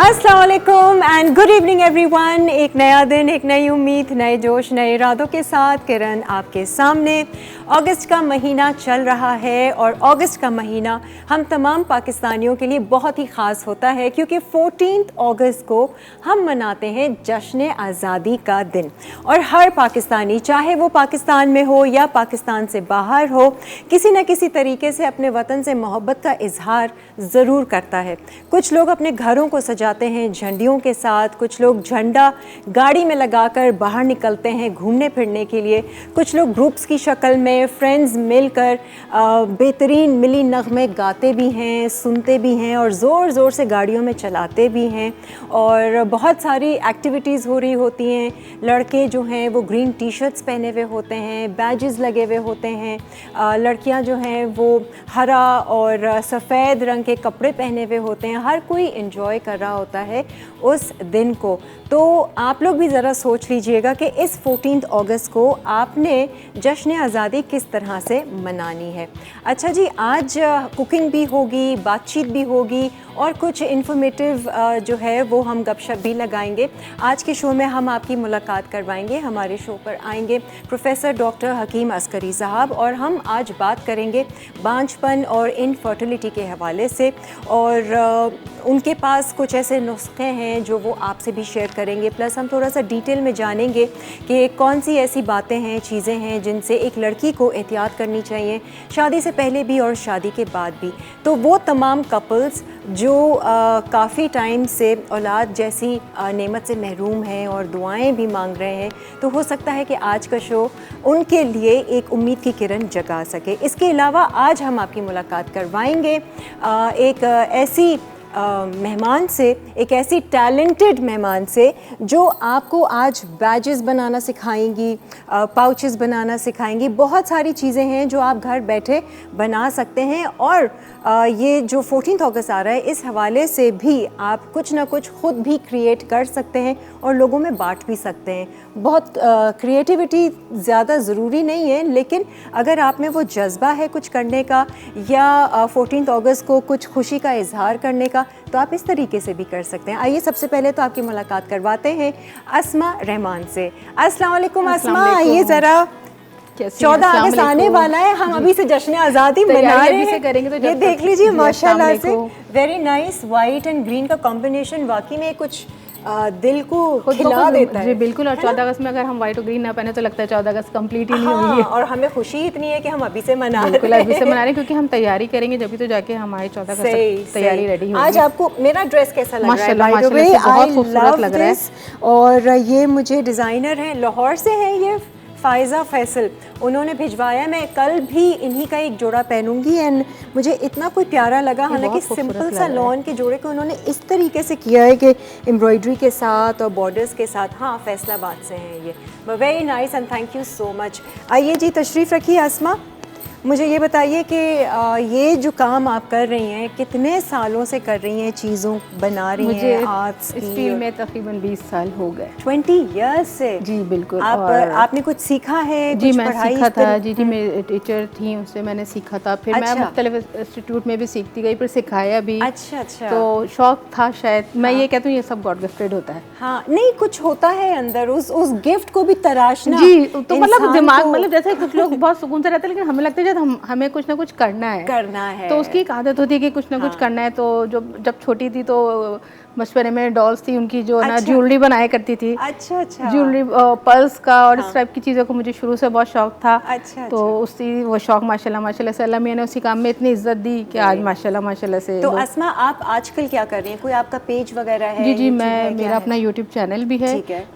अस्सलाम वालेकुम and good evening everyone. एक नया दिन, एक नई उम्मीद, नए जोश, नए इरादों के साथ किरण आपके सामने। अगस्त का महीना चल रहा है और अगस्त का महीना हम तमाम पाकिस्तानियों के लिए बहुत ही ख़ास होता है क्योंकि 14 अगस्त को हम मनाते हैं जश्न आज़ादी का दिन। और हर पाकिस्तानी, चाहे वो पाकिस्तान में हो या पाकिस्तान से बाहर हो, किसी न किसी तरीके से अपने वतन से मोहब्बत का इजहार ज़रूर करता है। कुछ लोग अपने घरों को सजाते हैं झंडियों के साथ, कुछ लोग झंडा गाड़ी में लगाकर बाहर निकलते हैं घूमने फिरने के लिए, कुछ लोग ग्रुप्स की शक्ल में फ्रेंड्स मिलकर बेहतरीन मिली नगमे गाते भी हैं, सुनते भी हैं और ज़ोर ज़ोर से गाड़ियों में चलाते भी हैं। और बहुत सारी एक्टिविटीज़ हो रही होती हैं। लड़के जो हैं वो ग्रीन टी शर्ट्स पहने हुए होते हैं, बैजेस लगे हुए होते हैं। लड़कियां जो हैं वो हरा और सफ़ेद रंग के कपड़े पहने हुए होते हैं। हर कोई एंजॉय कर रहा होता है उस दिन को। तो आप लोग भी ज़रा सोच लीजिएगा कि इस 14 अगस्त को आपने जश्न आज़ादी किस तरह से मनानी है। अच्छा जी, आज कुकिंग भी होगी, बातचीत भी होगी और कुछ इन्फॉर्मेटिव जो है वो हम गपशप भी लगाएंगे। आज के शो में हम आपकी मुलाकात करवाएंगे। हमारे शो पर आएंगे प्रोफेसर डॉक्टर हकीम अस्करी साहब और हम आज बात करेंगे बांझपन और इनफर्टिलिटी के हवाले से। और उनके पास कुछ ऐसे नुस्खे हैं जो वो आपसे भी शेयर करेंगे। प्लस हम थोड़ा सा डिटेल में जानेंगे कि कौन सी ऐसी बातें हैं, चीज़ें हैं जिनसे एक लड़की को एहतियात करनी चाहिए, शादी से पहले भी और शादी के बाद भी। तो वो तमाम कपल्स जो काफ़ी टाइम से औलाद जैसी नेमत से महरूम हैं और दुआएं भी मांग रहे हैं, तो हो सकता है कि आज का शो उनके लिए एक उम्मीद की किरण जगा सके। इसके अलावा आज हम आपकी मुलाकात करवाएंगे एक ऐसी मेहमान से, एक ऐसी टैलेंटेड मेहमान से जो आपको आज बैजेस बनाना सिखाएंगी, पाउचेस बनाना सिखाएंगी। बहुत सारी चीज़ें हैं जो आप घर बैठे बना सकते हैं। और ये जो 14 अगस्त आ रहा है, इस हवाले से भी आप कुछ ना कुछ ख़ुद भी क्रिएट कर सकते हैं और लोगों में बांट भी सकते हैं। बहुत क्रिएटिविटी ज़्यादा ज़रूरी नहीं है, लेकिन अगर आप में वो जज्बा है कुछ करने का या 14 अगस्त को कुछ खुशी का इजहार करने का, तो आप इस तरीके से भी कर सकते हैं। आइए सबसे पहले तो आपकी मुलाकात करवाते हैं अस्मा रहमान से। अस्सलाम वालेकुम अस्मा, आइए ज़रा। 14 अगस्त आने वाला है, हम अभी से जश्न आज़ादी मना रहे हैं। तो ये देख लीजिए माशाल्लाह से very nice white and green का कॉम्बिनेशन वाकई में कुछ दिल को खिला देता है। जी बिल्कुल। और 14 अगस्त में अगर हम व्हाइट और ग्रीन ना पहने तो लगता है 14 अगस्त कंप्लीट ही नहीं हुई है। और हमें खुशी इतनी है कि हम अभी से मना रहे हैं। बिल्कुल अभी से मना रहे हैं क्योंकि हम तैयारी करेंगे जब भी तो जाके हमारी 14 अगस्त तैयारी रेडी होगी। आज आपको मेरा ड्रेस कैसा लग रहा है? माशाल्लाह बहुत खूबसूरत लग रहा है। और ये मुझे डिज़ाइनर हैं, लाहौर से हैं ये फ़ायज़ा फैसल, उन्होंने भिजवाया। मैं कल भी इन्हीं का एक जोड़ा पहनूंगी एंड मुझे इतना कोई प्यारा लगा। हालांकि सिंपल सा लॉन के जोड़े को उन्होंने इस तरीके से किया है कि एम्ब्रॉयडरी के साथ और बॉर्डर्स के साथ। हाँ, फैसलाबाद से हैं ये। Very nice and thank you so much. आइए जी, तशरीफ़ रखिए अस्मा। मुझे ये बताइए कि ये जो काम आप कर रही हैं कितने सालों से कर रही हैं, चीज़ों बना रही हैं आर्ट्स इस फील्ड में तकरीबन 20 साल हो गए। 20 ईयर्स से? जी बिल्कुल। आपने कुछ सीखा है? जी मैं सीखा था। जी मेरे टीचर थी, उनसे मैंने सीखा था। फिर मैं मुख्तलिफ इंस्टीट्यूट में भी सीखती गई, फिर सिखाया भी। अच्छा। तो शौक था शायद। मैं ये कहती हूँ ये सब गॉड गिफ्टेड होता है। हाँ, नहीं कुछ होता है अंदर, उस गिफ्ट को भी तराशना। जी तो मतलब दिमाग, मतलब जैसे कुछ लोग बहुत सुकून से रहते हैं, लेकिन हमें लगता है हमें कुछ ना कुछ करना है। तो उसकी एक आदत होती है कि कुछ ना कुछ करना है। तो जब छोटी थी तो बचपन में डॉल्स थी उनकी जो ना ज्वेलरी बनाया करती थी। अच्छा। ज्वेलरी पर्ल्स का और इस टाइप की चीज़ों को मुझे शुरू से बहुत शौक था। तो उसी वो शौक माशाल्लाह से अल्लाह मैंने उसी काम में इतनी इज्जत दी कि आज माशाल्लाह से। तो अस्मा, आप आजकल क्या कर रही हैं? कोई आपका पेज वगैरह है? जी मेरा अपना यूट्यूब चैनल भी है,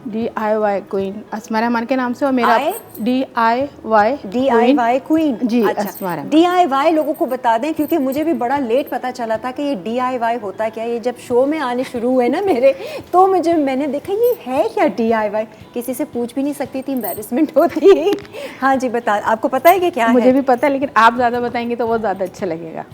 DIY क्वीन अस्मा रहमान के नाम से। और मेरा DIY क्वीन। जी अस्मा रहमान। DIY लोगों को बता दें क्योंकि मुझे भी बड़ा लेट पता चला था कि ये DIY होता क्या। ये जब शो में आने शुरू हुए ना मेरे, तो मैंने देखा ये है क्या DIY। किसी से पूछ भी नहीं सकती थी, एम्बैरेसमेंट होती। हाँ जी, बता, आपको पता है कि क्या मुझे भी पता है, लेकिन आप ज़्यादा बताएंगे तो वो ज़्यादा अच्छा लगेगा।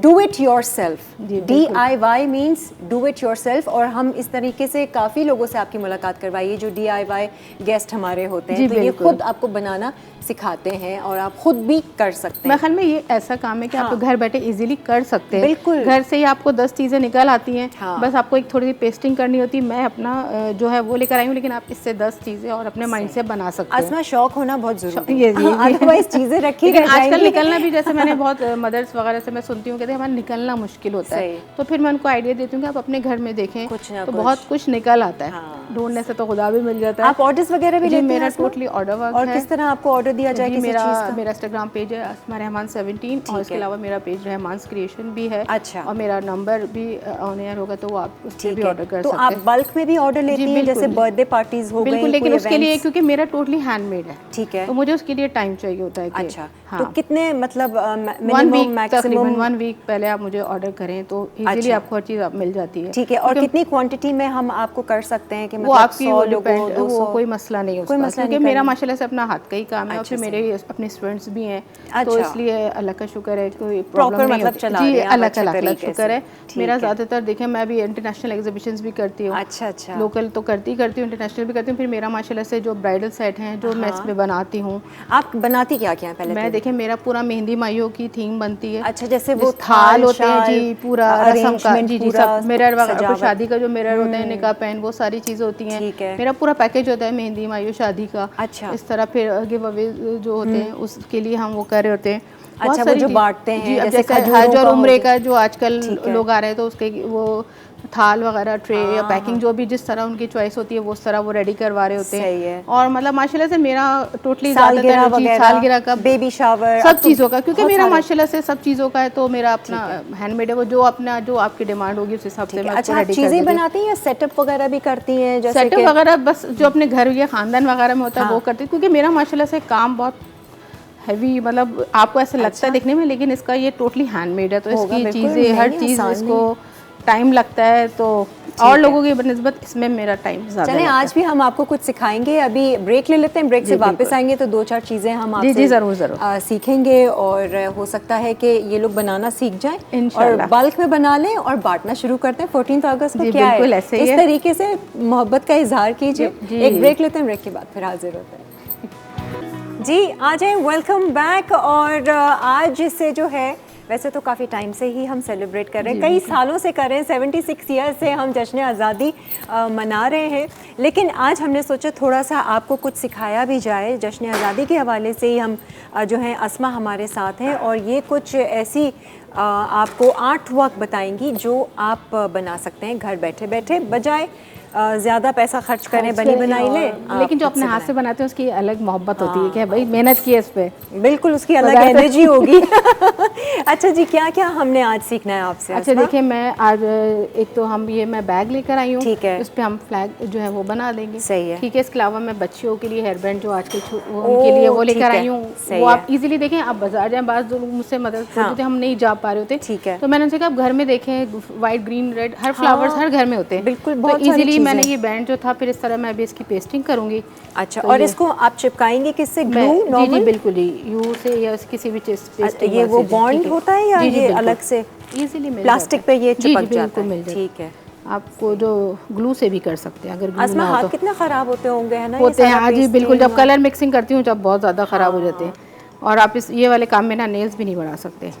Do it your self. DIY means do it your self. और हम इस तरीके से काफ़ी लोगों से आपकी मुलाकात करवाइए जो DIY गेस्ट हमारे होते हैं। तो ये खुद आपको बनाना सिखाते हैं और आप खुद भी कर सकते हैं। मेरे ख्याल में ये ऐसा काम है कि आप घर बैठे इजीली कर सकते हैं। बिल्कुल, घर से ही आपको 10 चीज़ें निकल आती हैं। हाँ। बस आपको एक थोड़ी सी पेस्टिंग करनी होती है। मैं अपना जो है वो लेकर आई हूँ, लेकिन आप इससे 10 चीज़ें और अपने माइंड से बना सकते हैं। असमा शौक होना बहुत जरूरी है, अदरवाइज चीजें रखी रह जाएंगी। आजकल निकलना भी, जैसे मैंने बहुत मदर्स वगैरह से मैं सुनती हूँ कहते हैं हमारा निकलना मुश्किल होता है, तो फिर मैं उनको आइडिया देती हूँ कि आप अपने घर में देखें तो बहुत कुछ निकल आता है। ढूंढने से तो खुदा भी मिल जाता है। आप ऑर्डर्स वगैरह भी लेते हैं? मेरा टोटली ऑर्डर वर्क है। और किस तरह आपको ऑर्डर दिया जाए किसी चीज़ का? मेरा इंस्टाग्राम पेज है अस्मा रहमान 17 और इसके अलावा मेरा पेज रहमान्स क्रिएशन भी है। अच्छा। और मेरा नंबर भी ऑन एयर होगा, तो आप उससे भी ऑर्डर कर सकते हैं। तो आप बल्क में भी ऑर्डर लेती हैं, जैसे बर्थडे पार्टीज हो गई? बिल्कुल, लेकिन उसके लिए क्योंकि मेरा टोटली हैंडमेड है, ठीक है, तो मुझे उसके लिए टाइम चाहिए होता है। अच्छा, तो कितने मतलब तकरीबन 1 वीक पहले आप मुझे ऑर्डर करें तो इजीली आपको हर चीज़ मिल जाती है। ठीक है, और कितनी क्वांटिटी में हम आपको कर सकते हैं कि वो आपकी वो कोई मसला नहीं होता, क्योंकि मेरा माशाल्लाह से अपना हाथ का ही काम है और फिर मेरे अपने स्टूडेंट्स भी हैं, तो इसलिए अल्लाह का शुक्र है, कोई प्रॉब्लम नहीं होती जी। अल्लाह का शुक्र है। मेरा ज़्यादातर देखें, मैं भी इंटरनेशनल एग्जीबिशंस भी करती हूँ। अच्छा, लोकल तो करती हूँ, इंटरनेशनल भी करती हूँ। फिर मेरा माशाल्लाह से जो ब्राइडल सेट हैं जो मैं इसमें बनाती हूँ। आप बनाती क्या क्या? पहले मैं देखें, मेरा पूरा मेहंदी माइयों की थीम बनती है। अच्छा, जैसे वो थाल होते हैं जी, पूरा रस्म का जी सब, मिरर वगैरह, शादी का जो मिरर होता है, निकाह पैन, वो सारी चीज़ें होती हैं। मेरा पूरा पैकेज होता है मेहंदी माइयों शादी का। अच्छा, इस तरह फिर गिव अवे जो होते हैं उसके लिए हम वो कर रहे होते हैं। अच्छा, वो जो बांटते हैं, जैसे हज और उम्रे का जो आजकल लोग आ रहे हैं, तो उसके वो थाल वगैरह, ट्रे या पैकिंग जो भी जिस तरह उनकी चॉइस होती है वो उस तरह वो रेडी करवा रहे होते हैं। और मतलब माशाल्लाह से मेरा टोटली सालगिरह का, बेबी शावर, सब चीज़ों का, क्योंकि मेरा माशाल्लाह से सब चीज़ों का है, तो मेरा अपना हैंडमेड है। वो जो आपकी डिमांड होगी उस हिसाब से मैं अच्छा चीज़ें बनाती हैं या सेटअप वगैरह भी करती हैं? जैसे सेटअप वगैरह बस जो अपने घर या खानदान वगैरह में होता है वो करती, क्योंकि मेरा माशाल्लाह से काम बहुत हैवी, मतलब आपको ऐसा लगता है देखने में, लेकिन इसका ये टोटली हैंडमेड है, तो इसकी चीज़ें हर चीज़ इसको टाइम लगता है, तो और लोगों की बनिस्बत इसमें मेरा टाइम ज़्यादा। चलें, आज भी हम आपको कुछ सिखाएंगे। अभी ब्रेक ले लेते हैं, ब्रेक से वापस आएंगे तो 2-4 चीज़ें हम आपसे ज़रूर सीखेंगे, और हो सकता है कि ये लोग बनाना सीख जाएं और बल्क में बना लें और बांटना शुरू करते हैं। 14 अगस्त को क्या है, इस तरीके से मोहब्बत का इजहार कीजिए। एक ब्रेक लेते हैं, ब्रेक के बाद फिर हाजिर होते हैं जी। आ जाए, वेलकम बैक। और आज से जो है, वैसे तो काफ़ी टाइम से ही हम सेलिब्रेट कर रहे हैं, कई सालों से कर रहे हैं, 76 ईयर से हम जश्न आज़ादी मना रहे हैं, लेकिन आज हमने सोचा थोड़ा सा आपको कुछ सिखाया भी जाए। जश्न आज़ादी के हवाले से ही हम जो हैं, अस्मा हमारे साथ हैं और ये कुछ ऐसी आपको आर्ट वर्क बताएंगी जो आप बना सकते हैं घर बैठे बैठे, बजाय ज़्यादा पैसा खर्च करें बनी बनाई ले, लेकिन जो अपने हाथ से बनाते हैं उसकी अलग मोहब्बत होती है कि भाई मेहनत की है इस पे, बिल्कुल उसकी अलग एनर्जी होगी। अच्छा जी, क्या क्या हमने आज सीखना है आपसे? अच्छा देखिए, मैं आज एक तो मैं बैग लेकर आई हूँ, ठीक है, उस पर हम फ्लैग जो है वो बना देंगे, सही है, ठीक है। इसके अलावा मैं बच्चियों के लिए हेयर बैंड जो आजकल उनके लिए वो लेकर आई हूँ, वो आप इजीली देखें। आप बाजार जाएं, बाज़ लोग मुझसे मदद करते थे, हम नहीं जा पा रहे होते, ठीक है, तो मैंने उनसे कहा आप घर में देखें, वाइट ग्रीन रेड हर फ्लावर्स हर घर में होते हैं, बिल्कुल, बहुत इजीली मैंने ये बैंड जो था, फिर इस तरह मैं अभी इसकी पेस्टिंग करूंगी। अच्छा, और इसको आप चिपकाएंगे किससे? Glue normal? जी बिल्कुल ही, यू से या किसी भी चीज पेस्टिंग। ये वो बॉन्ड होता है या ये अलग से इजीली प्लास्टिक पे ये चिपक जाता है? ठीक है, आपको जो ग्लू से भी कर सकते हैं अगर ग्लू ना हो तो। हाथ कितना खराब होते होंगे, है ना? होते हैं, हाँ जी बिल्कुल। जब कलर मिक्सिंग करती हूँ जब बहुत ज़्यादा ख़राब हो जाते हैं, और आप ये वाले काम में ना नेल्स भी नहीं बना सकते।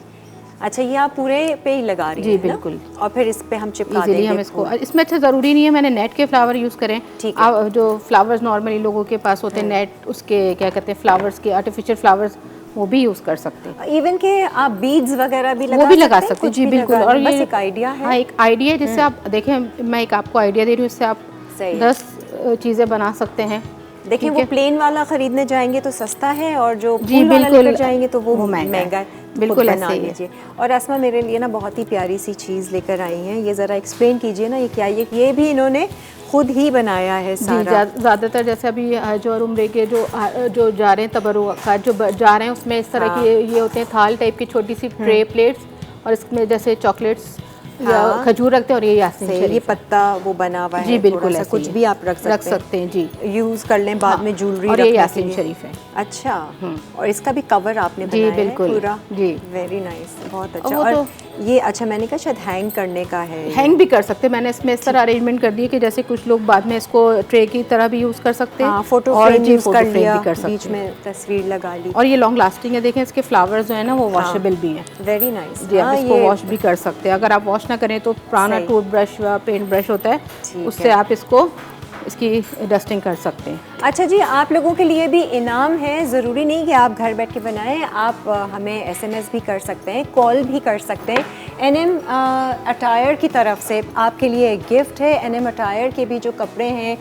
अच्छा, ये आप पूरे पे ही लगा रही हैं? जी बिल्कुल, और फिर इस पे हम चिपका देंगे हम इसको। इसमें अच्छा ज़रूरी नहीं है मैंने नेट के फ्लावर यूज़ करें, आप जो फ्लावर्स नॉर्मली लोगों के पास होते हैं नेट, उसके क्या कहते हैं फ्लावर्स के आर्टिफिशियल फ्लावर्स, वो भी यूज़ कर सकते हैं। इवन के आप बीड्स वगैरह भी लगा सकते हैं जी बिल्कुल। और ये एक आइडिया है, हाँ एक आइडिया है जिससे आप देखें, मैं एक आपको आइडिया दे रही हूँ, इससे आप 10 चीज़ें बना सकते हैं। देखिए, वो प्लेन वाला खरीदने जाएंगे तो सस्ता है, और जो फूल वाला लेकर जाएंगे तो वो महंगा है। बिल्कुल ऐसे ही है। और अस्मा मेरे लिए ना बहुत ही प्यारी सी चीज़ लेकर आई हैं, ये ज़रा एक्सप्लेन कीजिए ना, ये क्या? ये भी इन्होंने खुद ही बनाया है सारा? ज़्यादातर जैसे अभी हज और उम्रे के जो जा रहे हैं, तबर्रुआत जो जा रहे हैं, उसमें इस तरह की ये होते हैं थाल टाइप की छोटी सी ट्रे प्लेट्स, और इसमें जैसे चॉकलेट्स या खजूर रखते हैं, और ये यासीन शरीफ, ये पत्ता वो बना हुआ है जी बिल्कुल, कुछ भी आप रख सकते हैं जी, यूज़ कर लें बाद में ज्वेलरी। और ये यासीन शरीफ है। अच्छा, और इसका भी कवर आपने बनाया है पूरा? जी, वेरी नाइस, बहुत अच्छा। और ये अच्छा, मैंने कहा शायद हैंग करने का है। हैंग भी कर सकते हैं, मैंने इसमें इस तरह अरेंजमेंट कर दी है कि जैसे कुछ लोग बाद में इसको ट्रे की तरह भी यूज़ कर सकते हैं। हाँ, फोटो और फ्रेम यूज़ कर लिया, भी कर सकते बीच में तस्वीर लगा ली। और ये लॉन्ग लास्टिंग है, देखें इसके फ्लावर्स जो है ना वो वॉशेबल भी हैं। Very nice. जी, आप इसको वॉश भी कर सकते हैं। अगर आप वॉश ना करें तो पुराना टूथब्रश या पेंट ब्रश होता है, उससे आप इसकी डस्टिंग कर सकते हैं। अच्छा जी, आप लोगों के लिए भी इनाम है, ज़रूरी नहीं कि आप घर बैठ के बनाएं, आप हमें SMS भी कर सकते हैं, कॉल भी कर सकते हैं। NM अटायर की तरफ से आपके लिए एक गिफ्ट है। NM अटायर के भी जो कपड़े हैं,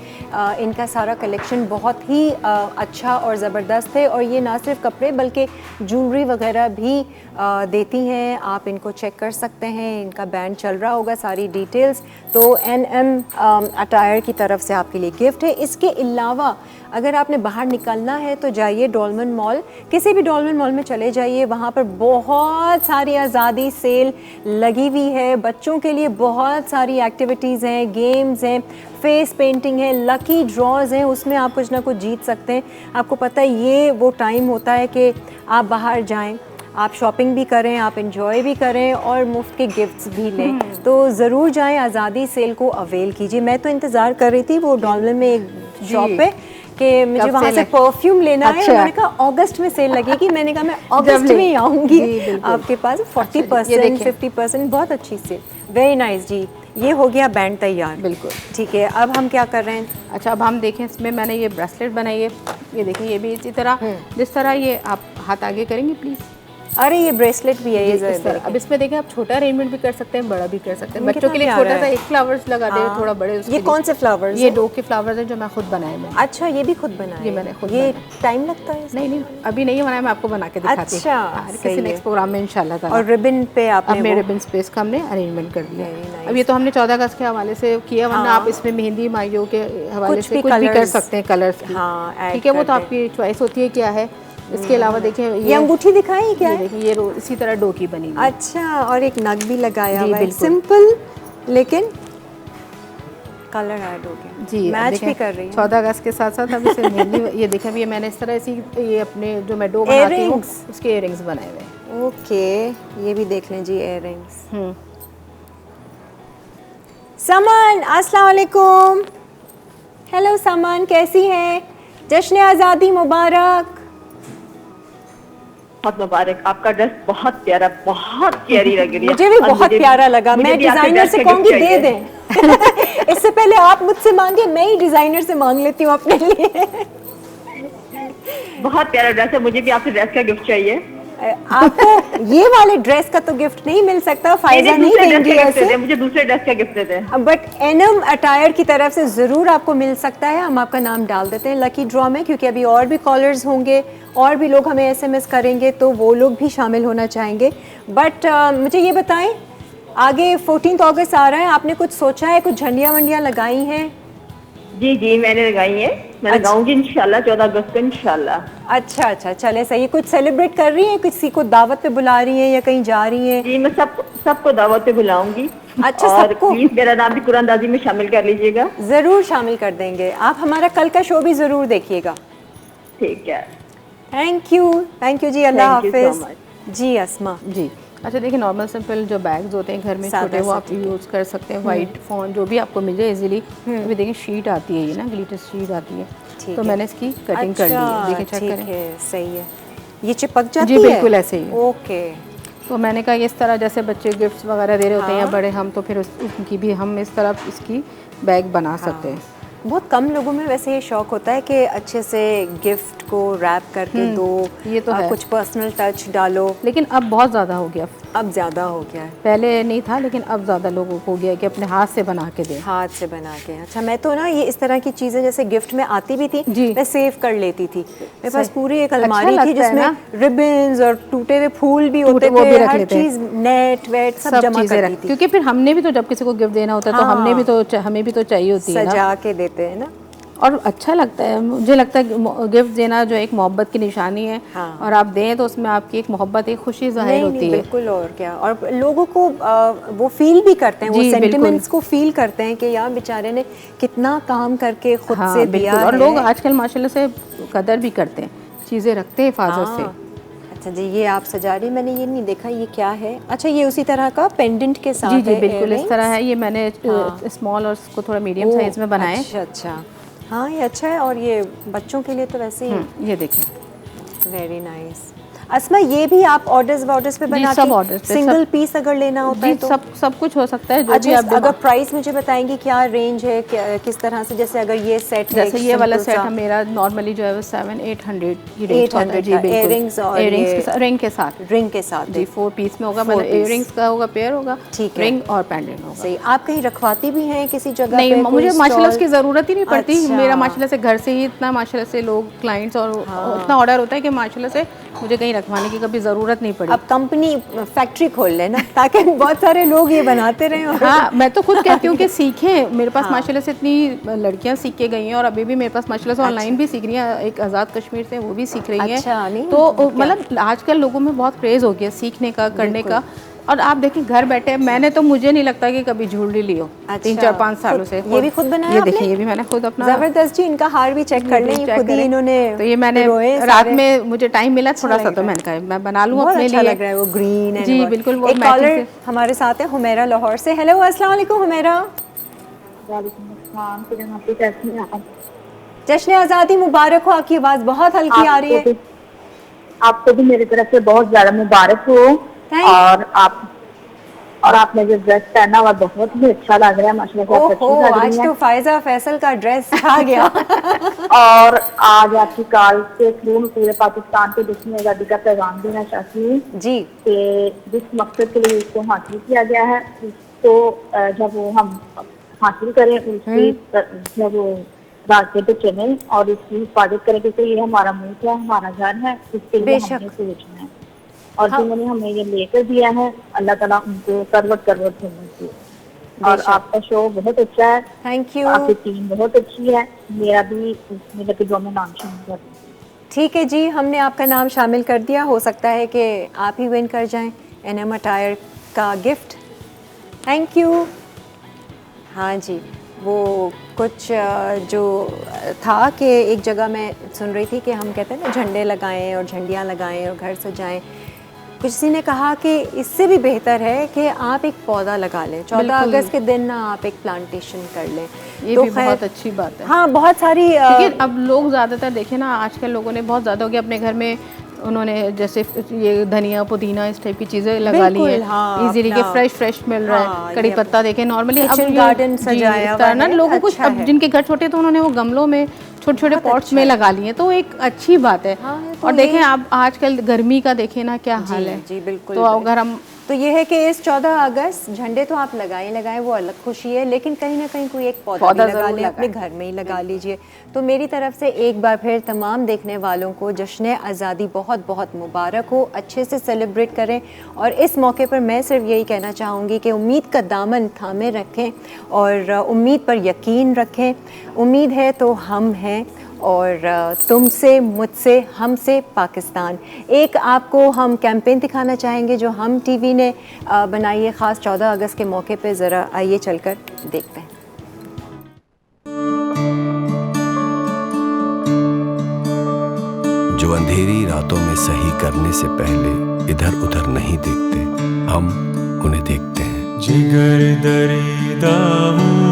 इनका सारा कलेक्शन बहुत ही अच्छा और ज़बरदस्त है, और ये ना सिर्फ कपड़े बल्कि ज्वेलरी वगैरह भी देती हैं। आप इनको चेक कर सकते हैं, इनका बैंड चल रहा होगा, सारी डिटेल्स। तो NM अटायर की तरफ से आपके लिए गिफ्ट है। इसके अलावा अगर आपने बाहर निकलना है तो जाइए डॉल्मन मॉल, किसी भी डॉल्मन मॉल में चले जाइए, वहाँ पर बहुत सारी आज़ादी सेल लगी हुई है। बच्चों के लिए बहुत सारी एक्टिविटीज़ हैं, गेम्स हैं, फेस पेंटिंग है, लकी ड्रॉज हैं, उसमें आप कुछ ना कुछ जीत सकते हैं। आपको पता है ये वो टाइम होता है कि आप बाहर जाएं, आप शॉपिंग भी करें, आप इंजॉय भी करें और मुफ्त के गिफ्ट्स भी लें। तो ज़रूर जाएं, आज़ादी सेल को अवेल कीजिए। मैं तो इंतज़ार कर रही थी वो डॉल्मन में एक शॉप पे कि मुझे वहाँ से परफ्यूम लेना है। मैंने कहा अगस्त में सेल लगेगी, मैंने कहा मैं अगस्त में ही आऊँगी आपके पास। 40%, 50%, बहुत अच्छी सेल। वेरी नाइस जी, ये हो गया बैंड तैयार। बिल्कुल ठीक है, अब हम क्या कर रहे हैं? अच्छा, अब हम देखें इसमें मैंने ये ब्रेसलेट बनाई है, ये देखें, ये भी इसी तरह जिस तरह ये आप हाथ आगे करेंगे प्लीज़। अरे ये ब्रेसलेट भी है, ये इस तरह। अब इसमें देखें आप छोटा अरेंजमेंट भी कर सकते हैं, बड़ा भी कर सकते हैं। बच्चों के लिए छोटा सा एक फ्लावर्स लगा दे, थोड़ा बड़े उसके ये कौन से फ्लावर्स? ये 2 के फ्लावर्स हैं जो मैं खुद बनाए मैंने। अच्छा, ये भी खुद बनाए? ये मैंने खुद ये टाइम लगता है? नहीं, अभी नहीं बनाया, मैं आपको बना के दिखाती हूँ। अच्छा, किसी नेक्स्ट प्रोग्राम में इंशाल्लाह ताला। और रिबन पे आपने मेरे रिबन स्पेस का हमने अरेंजमेंट कर दिया। अब ये तो हमने 14 अगस्त के हवाले से किया, वरना आप इसमें मेहंदी माइयों के हवाले से कुछ भी कर सकते हैं, कलर्स की। ठीक है, वो तो आपकी चॉइस होती है क्या है। इसके अलावा देखिए ये अंगूठी दिखाई क्या है? देखिए ये इसी तरह डो की बनी हुई। अच्छा, और एक नग भी लगाया हुआ है, सिंपल लेकिन कलर ऐड हो गया जी। मैच भी कर रही है 14 अगस्त के साथ साथ। अब इसे मेहंदी ये देखें, ये मैंने इस तरह इसी ये अपने जो मैं डो बनाती हूँ उसके इयररिंग्स बनाए हुए हैं। ओके, ये भी देख लें जी, इयररिंग्स। समन, अस्सलाम वालेकुम। हेलो समन, कैसी हैं? जश्न आज़ादी मुबारक। बहुत मुबारक, आपका ड्रेस बहुत प्यारा, बहुत प्यारी लग रही है। मुझे भी बहुत प्यारा लगा। मैं डिजाइनर से कहूँगी दे दें। इससे पहले आप मुझसे मांगे, मैं ही डिजाइनर से मांग लेती हूँ अपने लिए। बहुत प्यारा ड्रेस है, मुझे भी आपसे ड्रेस का गिफ्ट चाहिए। आपको ये वाले ड्रेस का तो गिफ्ट नहीं मिल सकता, फायदा नहीं देंगी ऐसे। मुझे दूसरे ड्रेस का गिफ्ट देते हैं। बट NM अटायर की तरफ से ज़रूर आपको मिल सकता है। हम आपका नाम डाल देते हैं लकी ड्रॉ में, क्योंकि अभी और भी कॉलर्स होंगे और भी लोग हमें SMS करेंगे, तो वो लोग भी शामिल होना चाहेंगे। बट मुझे ये बताएं, आगे 14 अगस्त आ रहा है, आपने कुछ सोचा है, कुछ झंडियाँ वंडियाँ लगाई हैं? जी मैंने लगाई है, मैं लगाऊंगी इंशाल्लाह 14 अगस्त को इंशाल्लाह। अच्छा, चले सही। कुछ सेलिब्रेट कर रही हैं, किसी को दावत पे बुला रही हैं या कहीं जा रही हैं? जी, मैं सबको दावत पे बुलाऊंगी। अच्छा, और सबको? प्लीज मेरा नाम भी कुरानदाजी में शामिल कर लीजिएगा। जरूर शामिल कर देंगे। आप हमारा कल का शो भी जरूर देखिएगा। ठीक है, थैंक यू जी, अल्लाह हाफिज जी। अस्मा जी, अच्छा देखिए, नॉर्मल सिंपल जो बैग्स होते हैं घर में छोटे, वो आप यूज़ कर सकते हैं। वाइट फोन जो भी आपको मिल जाए इजीली। अभी देखिए शीट आती है, ये ना ग्लिटर शीट आती है, तो मैंने इसकी कटिंग कर दी है। देखिए, चेक करें, सही है। ये चिपक जाती है? जी बिल्कुल ऐसे ही। ओके। तो मैंने कहा इस तरह जैसे बच्चे गिफ्ट्स वगैरह दे रहे होते हैं या बड़े, हम तो फिर उनकी भी हम इस तरह इसकी बैग बना सकते हैं। बहुत कम लोगों में वैसे ये शौक होता है कि अच्छे से गिफ्ट को रैप करके दो, ये तो है। कुछ पर्सनल टच डालो, लेकिन अब बहुत ज़्यादा हो गया। अब ज़्यादा हो गया है, पहले नहीं था, लेकिन अब ज़्यादा लोगों को हो गया कि अपने हाथ से बना के दें। हाथ से बना के। अच्छा, मैं तो ना ये इस तरह की चीज़ें जैसे गिफ्ट में आती भी थी, मैं सेव कर लेती थी। मेरे पास पूरी एक अलमारी थी जिसमें रिबन्स और टूटे हुए फूल भी होते थे, हर चीज़, नेट वेट सब जमा करती थी। क्योंकि फिर हमने भी तो जब किसी को गिफ्ट देना होता है तो हमें भी तो चाहिए होती है, सजा के देते हैं ना। और अच्छा लगता है, मुझे लगता है गिफ्ट देना जो एक मोहब्बत की निशानी है। और आप दें तो उसमें आपकी एक मोहब्बत, एक खुशी जाहिर होती है। बिल्कुल, और क्या। और लोगों को वो फील भी करते हैं, वो सेंटिमेंट्स को फील करते हैं कि यार बेचारे ने कितना काम करके खुद से दिया है। और लोग आजकल माशाल्लाह से कदर भी करते हैं, चीज़ें रखते हैं हिफाजत से। अच्छा जी, ये आप सजा रही, मैंने ये नहीं देखा ये क्या है। अच्छा, ये उसी तरह का पेंडेंट के साथ जी जी है, बिल्कुल इस earrings? तरह है। ये मैंने स्मॉल और उसको थोड़ा मीडियम ओह, साइज में बनाए। अच्छा अच्छा, हाँ ये अच्छा है। और ये बच्चों के लिए तो वैसे ही ये देखिए वेरी नाइस। अस्मा, ये भी आप ऑर्डर्स पे बनाते सब orders पे, सिंगल सब। पीस अगर लेना होता जी है तो? सब कुछ हो सकता है जो अच्छा, भी आप अगर प्राइस मुझे बताएंगी क्या रेंज है, किस तरह से, जैसे अगर ये सेट है, जैसे ये वाला सेट है मेरा नॉर्मली जो है वो 700-800 की रेंज होता है। जी बिल्कुल, इयररिंग्स और इयररिंग्स के साथ, रिंग के साथ जी, 4 पीस में होगा, मतलब इयररिंग्स का होगा, पेयर होगा, ठीक है, रिंग और पेंडेंट होगा। सही। आप कहीं रखवाती भी हैं किसी जगह नहीं, पे? मुझे माशाल्लाह की ज़रूरत ही नहीं पड़ती। अच्छा। मेरा माशाल्लाह से घर से ही इतना माशाल्लाह से लोग क्लाइंट्स और इतना ऑर्डर होता है कि माशाल्लाह से मुझे कहीं रखवाने की कभी ज़रूरत नहीं पड़ी। अब कंपनी फैक्ट्री खोल लेना ताकि बहुत सारे लोग ये बनाते रहें। और हाँ, मैं तो खुद कहती हूँ कि सीखें। मेरे पास माशाल्लाह से इतनी लड़कियाँ सीख के गई हैं और अभी भी मेरे पास माशाल्लाह से ऑनलाइन भी सीख रही हैं। एक आज़ाद कश्मीर से वो भी सीख रही हैं। अच्छा, नहीं तो मतलब आजकल लोगों में बहुत क्रेज़ हो गया सीखने का, करने का। और आप देखें घर बैठे, मैंने तो मुझे नहीं लगता कि कभी ज्वेलरी ली हो। 3-4-5 सालों से। ये भी खुद बनाया ये आपने? देखिए, ये भी मैंने खुद अपना। जबरदस्त जी, इनका हार भी चेक कर लें, ये खुद ही इन्होंने। तो ये मैंने रात में मुझे टाइम मिला थोड़ा सा तो मैंने कहा मैं बना लूँ अपने लिए। अच्छा लग रहा है वो ग्रीन। जी बिल्कुल। वो एक कॉलर हमारे साथ है हुमैरा लाहौर से। हेलो, अस्सलाम वालेकुम हुमैरा। जश्न आज़ादी मुबारक हो। आपकी आवाज़ बहुत हल्की आ रही है। आपको भी मेरी तरफ से बहुत ज्यादा मुबारक हो। और आपने जो ड्रेस पहना हुआ बहुत ही अच्छा लग रहा है माशाल्लाह। ओहो, आज तो फायजा फैसल का ड्रेस आ गया। और आज आपकी कॉल के थ्रू पूरे पाकिस्तान को दुश्मन आज़ादी का पैगाम देना चाहती हूँ जी कि जिस मकसद के लिए इसको हासिल किया गया है उसको जब वो हम हासिल करें, उसकी जब वो रास्ते पे चलें और उसकी हिफाजत करें, क्योंकि ये हमारा मुल्क है, हमारा घर है, उसके लिए हमने सोचना है। और जिन्होंने हमें ये लेकर दिया है, अल्लाह ताला उनको करवट होना चाहिए। और आपका शो बहुत अच्छा है। Thank you. आपकी टीम बहुत अच्छी है। मेरा भी उसमें लगे में नाम शामिल कर दीजिए। ठीक है जी, हमने आपका नाम शामिल कर दिया। हो सकता है कि आप ही विन कर जाएं एनएम अटायर का गिफ्ट। Thank you. हाँ जी, वो कुछ जो था कि एक जगह मैं सुन रही थी कि हम कहते हैं ना झंडे लगाएं और झंडियाँ लगाएं और घर सजाएं। किसी ने कहा कि इससे भी बेहतर है कि आप एक पौधा लगा लें। 14 अगस्त के दिन ना आप एक प्लांटेशन कर लें। ये तो भी बहुत अच्छी बात है। हाँ, बहुत सारी लेकिन अब लोग ज़्यादातर देखें ना, आजकल लोगों ने बहुत ज़्यादा हो गया अपने घर में, उन्होंने जैसे ये धनिया पुदीना इस टाइप की चीज़ें लगा ली हैं। हाँ, इजीली के फ्रेश मिल रहा है। कड़ी पत्ता देखें नॉर्मली अब गार्डन सजाया हुआ ना लोगों को। अब जिनके घर छोटे तो उन्होंने वो गमलों में छोटे पॉट्स में लगा लिए, तो एक अच्छी बात है। और देखें आप आजकल गर्मी का देखें ना क्या हाल है। जी बिल्कुल। तो अगर हम तो ये है कि इस 14 अगस्त झंडे तो आप लगाएं वो अलग खुशी है, लेकिन कहीं ना कहीं कोई एक पौधा भी लगा लें, अपने घर में ही लगा लीजिए। तो मेरी तरफ से एक बार फिर तमाम देखने वालों को जश्न आज़ादी बहुत बहुत मुबारक हो। अच्छे से सेलिब्रेट करें। और इस मौके पर मैं सिर्फ यही कहना चाहूँगी कि उम्मीद का दामन थामे रखें और उम्मीद पर यकीन रखें। उम्मीद है तो हम हैं, और तुमसे, मुझसे, हमसे पाकिस्तान। एक आपको हम कैंपेन दिखाना चाहेंगे जो हम टीवी ने बनाई है ख़ास 14 अगस्त के मौके पे। ज़रा आइए चलकर देखते हैं। जो अंधेरी रातों में सही करने से पहले इधर उधर नहीं देखते, हम उन्हें देखते हैं। जिगर दरीदा हूँ,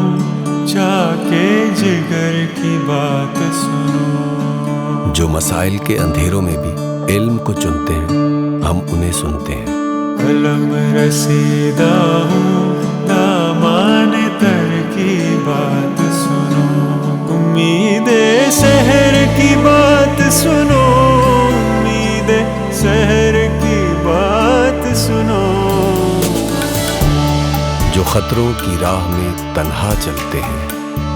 जाके जिगर की बात सुनो। जो मसाइल के अंधेरों में भी इल्म को चुनते हैं, हम उन्हें सुनते हैं। कलम रसीदा हूँ, दामान तर की बात सुनो। उम्मीदे सहर की बात सुनो, उम्मीदे सहर की बात सुनो। जो खतरों की राह में तन्हा चलते हैं,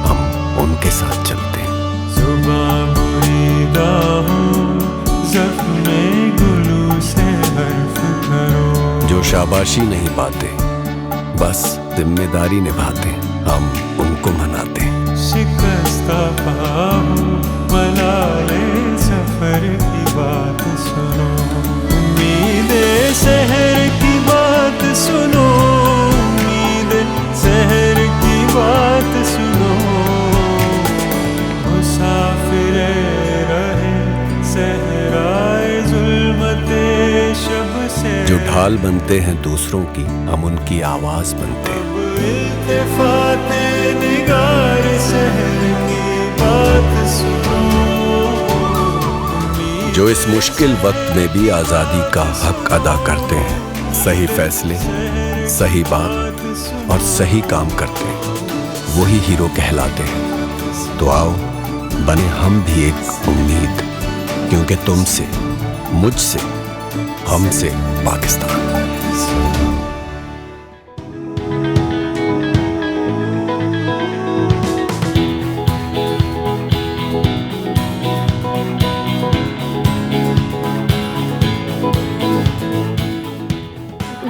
हम उनके साथ चलते हैं। जुबां बुरीदा हूँ, ज़ख्मे गुलू से हर्फ करो। जो शाबाशी नहीं पाते, बस जिम्मेदारी निभाते, हम उनको मनाते हैं। शिकस्ता पाहूँ, मलाले सफर की बात सुनो। उम्मीदे सहर की बात सुनो, शहर की बात सुनो। मुसाफिर रहे सहराए जुल्मते ढाल बनते हैं दूसरों की, हम उनकी आवाज बनते हैं। इल्तिफाते निगार शहर की बात सुनो। जो इस मुश्किल वक्त में भी आजादी का हक अदा करते हैं, सही फैसले, सही बात और सही काम करते हैं, वही हीरो कहलाते हैं। तो आओ बने हम भी एक उम्मीद, क्योंकि तुमसे, मुझसे, हमसे पाकिस्तान।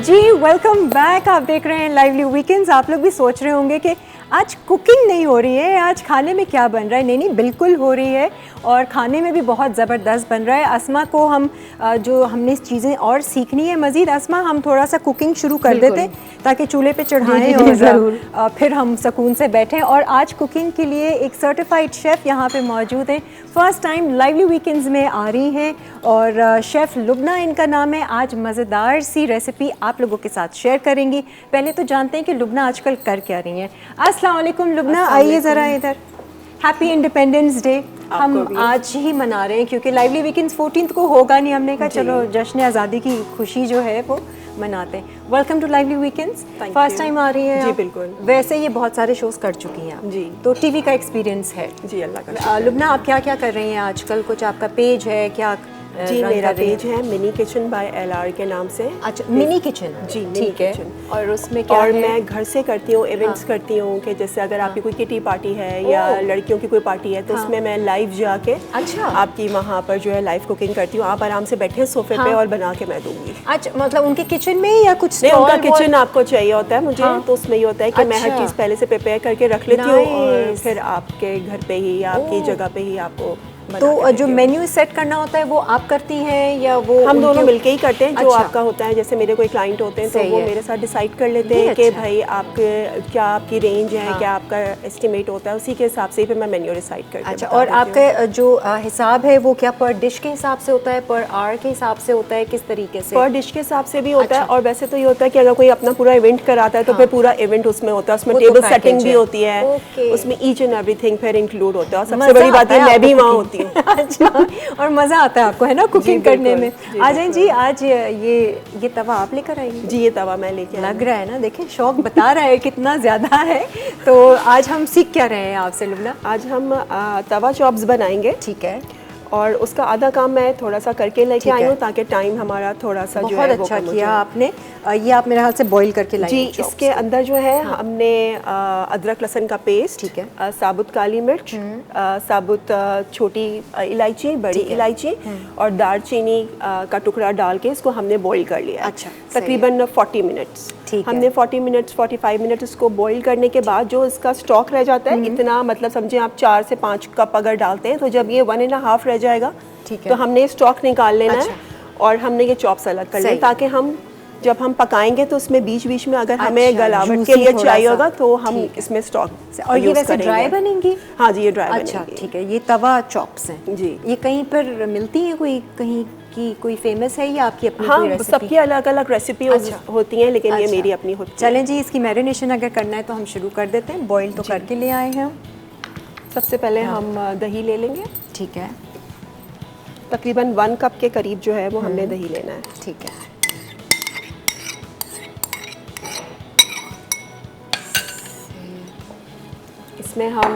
जी वेलकम बैक। आप देख रहे हैं लाइवली वीकेंड्स। आप लोग भी सोच रहे होंगे कि आज कुकिंग नहीं हो रही है, आज खाने में क्या बन रहा है। नहीं, बिल्कुल हो रही है और खाने में भी बहुत ज़बरदस्त बन रहा है। अस्मा को हम जो हमने चीज़ें और सीखनी है मज़ीद, अस्मा हम थोड़ा सा कुकिंग शुरू कर देते ताकि चूल्हे पे चढ़ाएं और फिर हम सुकून से बैठें। और आज कुकिंग के लिए एक सर्टिफाइड शेफ़ यहाँ पे मौजूद हैं, फ़र्स्ट टाइम लाइवली वीकेंड्स में आ रही हैं और शेफ़ लुबना इनका नाम है। आज मज़ेदार सी रेसिपी आप लोगों के साथ शेयर करेंगी। पहले तो जानते हैं कि लुबना आजकल कर क्या रही हैं। अस्सलाम वालेकुम लुबना, आइए ज़रा इधर। हैप्पी इंडिपेंडेंस डे हम आज ही मना रहे हैं क्योंकि लाइवली वीकेंड्स 14th को होगा नहीं। हमने कहा चलो जश्न आज़ादी की खुशी जो है वो मनाते हैं। Welcome to lively weekends, first time आ रही हैं जी आप। बिल्कुल। वैसे ये बहुत सारे शोज़ कर चुकी हैं आप जी, तो टीवी का एक्सपीरियंस है जी अल्लाह का। लुबना आप क्या क्या कर रही हैं आजकल? कुछ आपका पेज है क्या? जी रन मेरा कर रही हैं? पेज है मिनी किचन बाय LR के नाम से। अच्छा, मिनी किचन। जी ठीक है। किचन। और उसमें क्या और है? मैं घर से करती हूँ इवेंट्स करती हूँ कि जैसे अगर आपकी कोई किटी पार्टी है या लड़कियों की कोई पार्टी है तो उसमें मैं लाइव जाके अच्छा। आपकी वहाँ पर जो है लाइव कुकिंग करती हूँ। आप आराम से बैठे सोफे पे और बना के मैं दूंगी। अच्छा, मतलब उनके किचन में या कुछ नहीं, उनका stall वॉल? किचन आपको चाहिए होता है मुझे। तो उसमें ये होता है कि मैं हर अच्छा। चीज़ पहले से प्रिपेयर करके रख लेती हूँ और Nice। फिर आपके घर पे ही या आपकी जगह पे ही आपको बना के तो देती जो हूँ। मेन्यू सेट करना होता है वो आप करती हैं या वो हम उनके- दोनों मिलके ही करते हैं। जो अच्छा। आपका होता है, जैसे मेरे कोई क्लाइंट होते हैं तो सही वो है। मेरे साथ डिसाइड कर लेते ये हैं कि अच्छा। भाई आपके क्या आपकी रेंज है, हाँ। क्या आपका एस्टिमेट होता है, उसी के हिसाब से ही फिर मैं मेन्यू डिसाइड करके अच्छा, बता और देती हूँ। आपका जो हिसाब है वो क्या पर डिश के हिसाब से होता है, पर आवर के हिसाब से होता है, किस तरीके से? पर डिश के हिसाब से भी होता है अच्छा। और वैसे तो ये होता है कि अगर कोई अपना पूरा इवेंट कराता है तो फिर पूरा इवेंट उसमें होता है। उसमें वो तो टेबल package सेटिंग भी है। होती है, ओके। उसमें ईच एंड एवरीथिंग फिर इंक्लूड होता है। और सबसे मज़ा बड़ी बात आता है है मैं भी आपको वहाँ cooking होती हूँ। अच्छा, और मज़ा आता है आपको है ना कुकिंग बिल्कुल, करने में। जी, आ जाएं जी। आज ये तवा आप लेकर आई हैं? जी ये तवा मैं लेके आई लग रहा है ना, देखें शौक बता रहा है कितना ज़्यादा है। तो आज हम सीख क्या रहे हैं आपसे लुबना? आज हम तवा चॉप्स बनाएंगे ठीक है। और उसका आधा काम मैं थोड़ा सा करके लेके ठीक आई है। हूँ ताकि टाइम हमारा थोड़ा सा जो बहुत है वो अच्छा कम हो किया जाए। आपने। ये आप मेरे हाथ से बॉईल करके लाई जी हैं chops इसके को। अंदर जो है हमने अदरक लहसुन का पेस्ट, ठीक है। साबुत काली मिर्च, साबुत छोटी इलायची, बड़ी इलायची और दालचीनी का टुकड़ा डाल के इसको हमने बॉईल कर लिया। अच्छा, सही तकरीबन 40 मिनट्स। ठीक है। हमने 40 मिनट्स 45 मिनट इसको बॉईल करने के बाद जो इसका स्टॉक रह जाता है, इतना मतलब समझे आप 4 से 5 कप अगर डालते हैं तो जब ये 1.5 रह जाएगा ठीक है। तो हमने स्टॉक निकाल लेना अच्छा। है और हमने ये चॉप्स अलग कर सही। लेना ताकि हम जब हम पकाएंगे तो उसमें बीच बीच में अगर हमें अच्छा, गलावट juicy के लिए थोड़ा चाहिए सा। होगा तो हम ठीक है। इसमें स्टॉक और ये यूज़ वैसे ड्राई करेंगे। बनेंगी? हाँ जी ये ड्राई अच्छा बनेगी। ठीक है। ये तवा चॉप्स हैं जी। ये कहीं पर मिलती हैं? कोई कहीं की कोई फेमस है या आपकी अपनी कोई हाँ रेसिपी? सबकी अलग अलग रेसिपी अच्छा। होती हैं लेकिन ये अच्छा। मेरी अपनी होती है। चलें जी, इसकी मैरिनेशन अगर करना है तो हम शुरू कर देते हैं। बॉईल तो करके ले आए हैं हम। सबसे पहले हम दही ले लेंगे। ठीक है। तकरीबन 1 कप के करीब जो है वो हमने दही लेना है। ठीक है। इसमें हम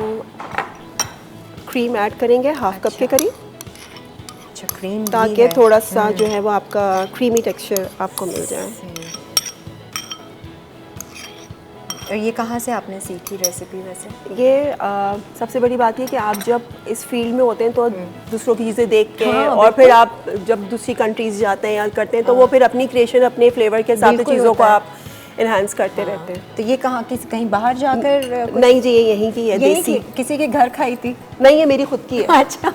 क्रीम ऐड करेंगे 1/2 कप के करीब अच्छा, क्रीम ताकि थोड़ा सा जो है वो आपका क्रीमी टेक्सचर आपको मिल जाए। और ये कहाँ से आपने सीखी रेसिपी वैसे? ये सबसे बड़ी बात है कि आप जब इस फील्ड में होते हैं तो दूसरों की चीज़ें देख के हाँ, और फिर आप जब दूसरी कंट्रीज जाते हैं या करते हैं तो वो फिर अपनी क्रिएशन अपने फ्लेवर के हिसाब से बिल्कुल चीज़ों को होता है। आप इन्हांस करते रहते हैं। तो ये कहाँ कहीं बाहर जाकर नहीं जी ये यहीं की है यही देसी। किसी के घर खाई थी? नहीं ये मेरी खुद की है। अच्छा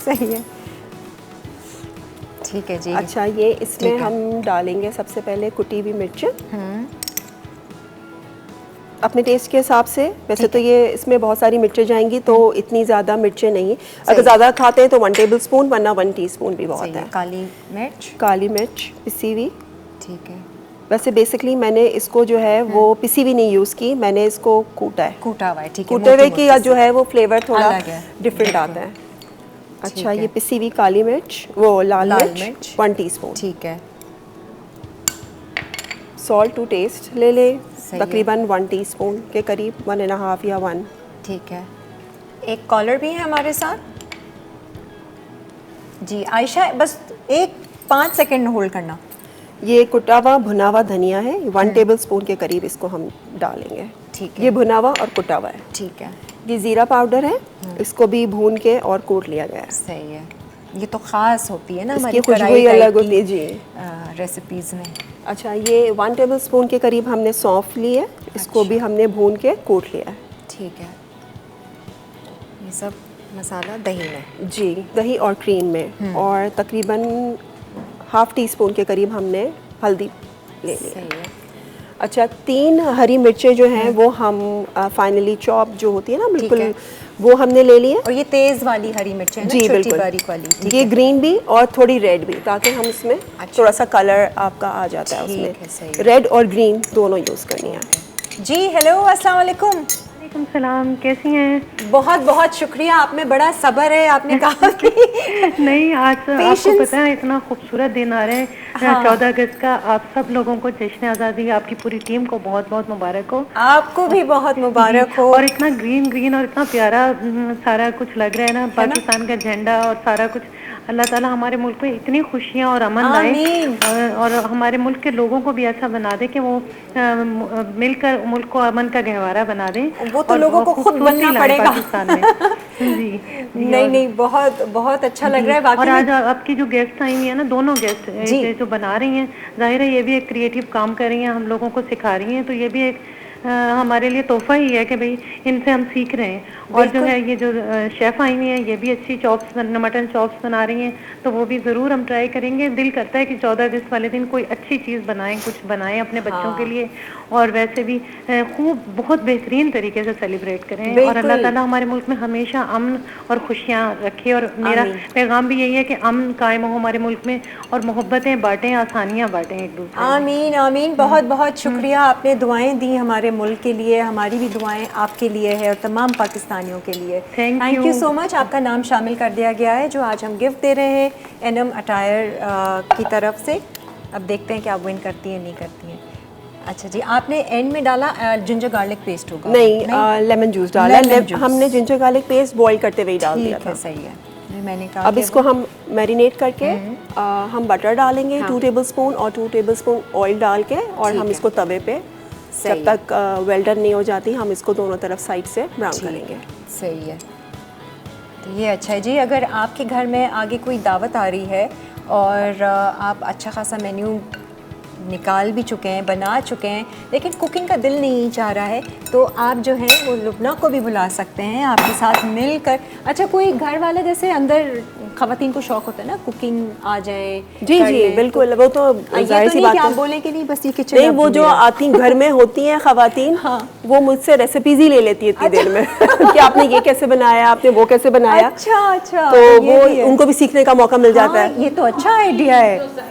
सही है। ठीक है जी। अच्छा ये इसमें ठीक है। हम डालेंगे सबसे पहले कुटी हुई मिर्च। अपने टेस्ट के हिसाब से। वैसे तो ये इसमें बहुत सारी मिर्चें जाएंगी तो इतनी ज़्यादा मिर्चें नहीं, अगर ज़्यादा खाते हैं तो 1 टेबल स्पून, वरना 1 टीस्पून भी बहुत है। काली मिर्च पिसी हुई, ठीक है। वैसे बेसिकली मैंने इसको जो है वो पिसी हुई नहीं यूज़ की, मैंने इसको कूटा है। कूटा हुआ है, ठीक है। कूटे हुए की जो है वो फ्लेवर थोड़ा अलग है, डिफरेंट आता है। अच्छा, ये पिसी हुई काली मिर्च, वो लाल मिर्च 1 टीस्पून, ठीक है। सॉल्ट टू टेस्ट ले ले, सही तकरीबन 1 टीस्पून के करीब, 1.5 या 1। ठीक है। एक कॉलर भी है हमारे साथ जी। आयशा, बस 5 सेकंड होल्ड करना। ये कुटा हुआ भुना हुआ धनिया है, 1 टेबल स्पून के करीब इसको हम डालेंगे। ठीक है। ये भुना हुआ और कुटा हुआ है। ठीक है। ये ज़ीरा पाउडर है, इसको भी भून के और कूट लिया गया है। सही है। ये तो ख़ास होती है ना इसकी हमारी खुशबू कढ़ाई ही अलग टाइप होती है की, जी। रेसिपीज़ में। अच्छा, ये 1 टेबल स्पून के करीब हमने सौंफ ली है, इसको भी हमने भून के कूट लिया है। ठीक है। ये सब मसाला दही में जी, दही और क्रीम में, और तकरीबन 1/2 टीस्पून के करीब हमने हल्दी ले ली है। सही है। अच्छा, 3 हरी मिर्चें जो हैं वो हम फाइनली चॉप जो होती है ना बिल्कुल, है। वो हमने ले ली है। और ये तेज़ वाली हरी मिर्चें हैं ना, जी छोटी बिल्कुल, बारीक वाली। ठीक ये है। ग्रीन भी और थोड़ी रेड भी, ताकि हम इसमें थोड़ा सा कलर आपका आ जाता है ठीक है, सही उसमें। है। रेड और ग्रीन दोनों यूज़ करनी है। जी हेलो, अस्सलाम वालेकुम। वालेकुम सलाम, कैसी हैं? बहुत बहुत शुक्रिया, आप में बड़ा सब्र है। आपने कहा कि नहीं, आज आपको Patience। पता है इतना खूबसूरत दिन आ रहा है, हाँ। 14 अगस्त का। आप सब लोगों को जश्न आज़ादी, आपकी पूरी टीम को बहुत बहुत मुबारक हो। आपको भी बहुत मुबारक हो। और इतना ग्रीन ग्रीन और इतना प्यारा सारा कुछ लग रहा है ना, पाकिस्तान का झंडा और सारा कुछ। अल्लाह ताला हमारे मुल्क में इतनी खुशियाँ और अमन लाए, और हमारे मुल्क के लोगों को भी ऐसा बना दे कि वो मिलकर मुल्क को अमन का गहवारा बना दें। वो तो लोगों को खुद बनना पड़ेगा पाकिस्तान में। जी, नहीं, बहुत बहुत अच्छा लग रहा है वाकई और में। आज आपकी जो गेस्ट आई हुई है ना, दोनों गेस्ट जो बना रही हैं, जाहिर है ये भी एक क्रिएटिव काम कर रही हैं, हम लोगों को सिखा रही हैं, तो ये भी एक हमारे लिए तोहफा ही है कि भाई इनसे हम सीख रहे हैं। और जो है ये जो शेफ़ आई हुई हैं, ये भी अच्छी चॉप्स, मटन चॉप्स बना रही हैं, तो वो भी ज़रूर हम ट्राई करेंगे। दिल करता है कि 14 अगस्त वाले दिन कोई अच्छी चीज़ बनाएं, कुछ बनाएं अपने बच्चों के लिए, और वैसे भी खूब बहुत बेहतरीन तरीके से सेलिब्रेट करें। और अल्लाह ताला हमारे मुल्क में हमेशा अमन और खुशियाँ रखे। और मेरा पैगाम भी यही है कि अमन कायम हो हमारे मुल्क में, और मोहब्बतें बांटें, आसानियाँ बांटें एक दूसरे। आमीन आमीन। बहुत बहुत शुक्रिया, आपने दुआएं दी हमारे मुल्क के लिए, हमारी भी दुआएं आपके लिए है और तमाम पाकिस्तानियों के लिए। Thank you so much. आपका नाम शामिल कर दिया गया है, जो आज हम गिफ्ट दे रहे हैं एनम अटायर की तरफ से। अब देखते हैं कि आप विन करती हैं नहीं करती हैं। अच्छा जी, आपने एंड में डाला जिंजर गार्लिक पेस्ट होगा? नहीं, लेमन जूस डाला। हमने जिंजर गार्लिक पेस्ट बॉईल करते हुए ही डाल दिया था। सही है। मैंने कहा अब इसको हम मैरिनेट करके हम बटर डालेंगे 2 टेबलस्पून, और 2 टेबलस्पून ऑयल डाल के, और हम इसको तवे पे जब तक वेल्डन नहीं हो जाती, हम इसको दोनों तरफ साइड से ब्राउन करेंगे। सही है। तो ये अच्छा है जी। अगर आपके घर में आगे कोई दावत आ रही है और आप अच्छा खासा मेन्यू निकाल भी चुके हैं, बना चुके हैं, लेकिन कुकिंग का दिल नहीं चाह रहा है, तो आप जो है वो लुबना को भी बुला सकते हैं आपके साथ मिलकर। अच्छा, कोई घर वाला जैसे अंदर खवातीन को शौक होता है ना कुकिंग आ जाए। जी जी बिल्कुल, वो तो जाहिर सी बात है। आप बोले कि नहीं बस ये किचन नहीं, वो जो आती घर में होती हैं खवातीन, वो मुझसे रेसिपीज ही ले लेती है इतनी देर में कि आपने ये कैसे बनाया, आपने वो कैसे बनाया। अच्छा, तो वो उनको भी सीखने का मौका मिल जाता है। ये तो अच्छा आइडिया है।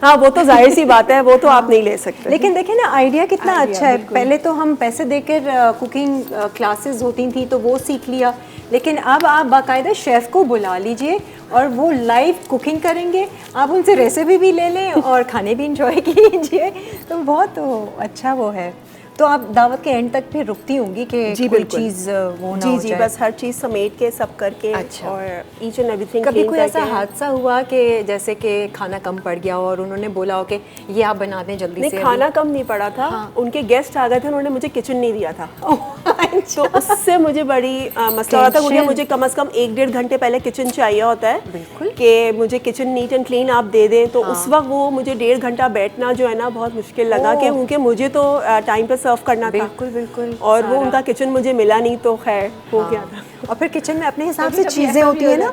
हाँ, वो तो जाहिर सी बात है, वो तो आप नहीं ले सकते। लेकिन देखिए ना, आइडिया कितना अच्छा है। पहले तो हम पैसे देकर कुकिंग क्लासेस होती थी तो वो सीख लिया, लेकिन अब आप बाकायदा शेफ़ को बुला लीजिए और वो लाइव कुकिंग करेंगे, आप उनसे रेसिपी भी ले लें और खाने भी इंजॉय कीजिए, तो बहुत अच्छा वो है। तो आप दावत के एंड तक फिर रुकती होंगी कि कोई चीज़ वो ना हो जाए? बस हर चीज़ समेट के सब करके। अच्छा। और ईच एंड एवरीथिंग। कभी कोई ऐसा हादसा हुआ कि जैसे कि खाना कम पड़ गया और उन्होंने बोला हो कि ये आप बना दें जल्दी से? नहीं, खाना कम नहीं पड़ा था। उनके गेस्ट आ गए थे, उन्होंने मुझे किचन नहीं दिया था। तो उससे मुझे बड़ी मसला हो रहा था। मुझे कम से कम 1-1.5 घंटे पहले किचन चाहिए होता है कि मुझे किचन नीट एंड क्लीन आप दे दें। तो उस वक्त वो मुझे 1.5 घंटा बैठना जो है ना बहुत मुश्किल लगा, कि उनके मुझे तो टाइम पे सर्व करना था। बिल्कुल। और वो उनका किचन मुझे मिला नहीं, तो खैर हो गया था। और फिर किचन में अपने हिसाब से चीज़ें होती है ना।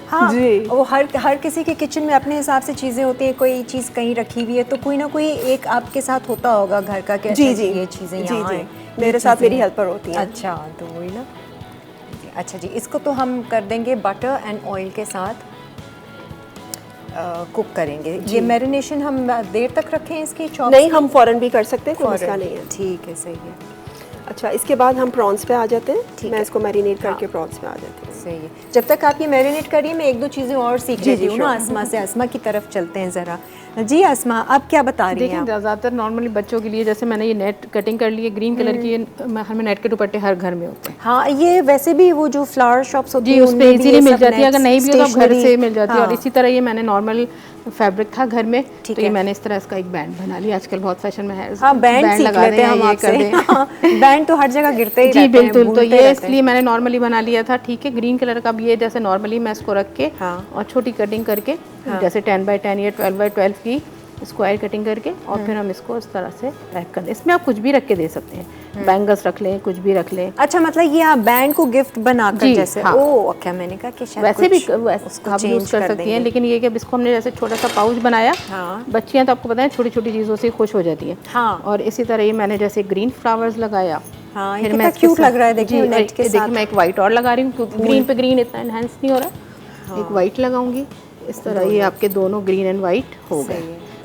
हाँ जी। वो हर किसी के किचन में अपने हिसाब से चीज़ें होती हैं, कोई चीज़ कहीं रखी हुई है तो कोई ना कोई एक आपके साथ होता होगा घर का कि जी अच्छा जी ये चीज़ें जी यहाँ जी, हैं, मेरे ये साथ चीज़ें मेरी हैं। हेल्पर होती हैं। अच्छा तो वही ना। अच्छा जी, इसको तो हम कर देंगे बटर एंड ऑयल के साथ कुक करेंगे। ये मैरिनेशन हम देर तक रखें इसकी चॉप्स नहीं, हम फ़ौरन भी कर सकते हैं, कोई मसला नहीं है। ठीक है, सही है, अच्छा, इसके बाद हम प्रॉन्स पे आ जाते हैं। ठीक मैं है। इसको मैरिनेट करके प्रॉन्स पे आ जाती हूँ। सही है। जब तक आप ये मैरिनेट करिए मैं एक दो चीज़ें और सीख जी, लेती जी, हूँ ना sure। आसमा से। आसमा की तरफ चलते हैं ज़रा। जी आसमा, आप क्या बता रही देखिए हैं? ज़्यादातर नॉर्मली बच्चों के लिए जैसे मैंने ये नेट कटिंग कर ली है ग्रीन कलर की, हमें नेट के दुपट्टे हर घर में होते हैं। हाँ, ये वैसे भी वो जो फ्लावर शॉप्स होती जी है उस पर उनमें भी इजीली ये मिल सब जाती है, अगर नहीं भी हो तो आप घर stationery- से मिल जाती है। और हाँ। इसी तरह ये मैंने नॉर्मल फैब्रिक था घर में, ठीक तो ये है। मैंने इस तरह इसका एक बैंड बना लिया, आजकल बहुत फैशन में है। हाँ, बैंड सीख लगा लेते दें हैं या हम ये आपसे। कर दें। हाँ, बैंड तो हर जगह गिरते ही जी रहते हैं, बिल्कुल, तो भूलते ये रहते हैं। इसलिए मैंने नॉर्मली बना लिया था। ठीक है, ग्रीन कलर का भी ये जैसे नॉर्मली मैं इसको रख के हाँ। और छोटी कटिंग करके जैसे 10x10 या 12x12 की स्क्वायर कटिंग करके और फिर हम इसको इस तरह से पैक कर दें। इसमें आप कुछ भी रख के दे सकते हैं, बैंगल्स रख लें, कुछ भी रख लें। अच्छा, मतलब ये आप बैंड को गिफ्ट बनाकर जी, जैसे हाँ। ओह ओके, मैंने कहा कि शायद वैसे भी कुछ उसको आप यूज़ चेंज कर सकती हैं, लेकिन ये कि अब इसको हमने जैसे छोटा सा पाउच बनाया। हाँ। बच्चियां तो आपको पता है छोटी छोटी चीज़ों से खुश हो जाती हैं। हाँ। और इसी तरह ये मैंने जैसे ग्रीन फ्लावर्स लगाया। हाँ, ये फिर कितना इसके cute साथ- लग रहा है, देखिए जी, नेट के देखिए साथ। मैं एक वाइट और लगा रही हूँ क्योंकि ग्रीन पे ग्रीन इतना एनहांस नहीं हो रहा। एक वाइट लगाऊंगी इस तरह, ये आपके दोनों ग्रीन एंड वाइट हो गए।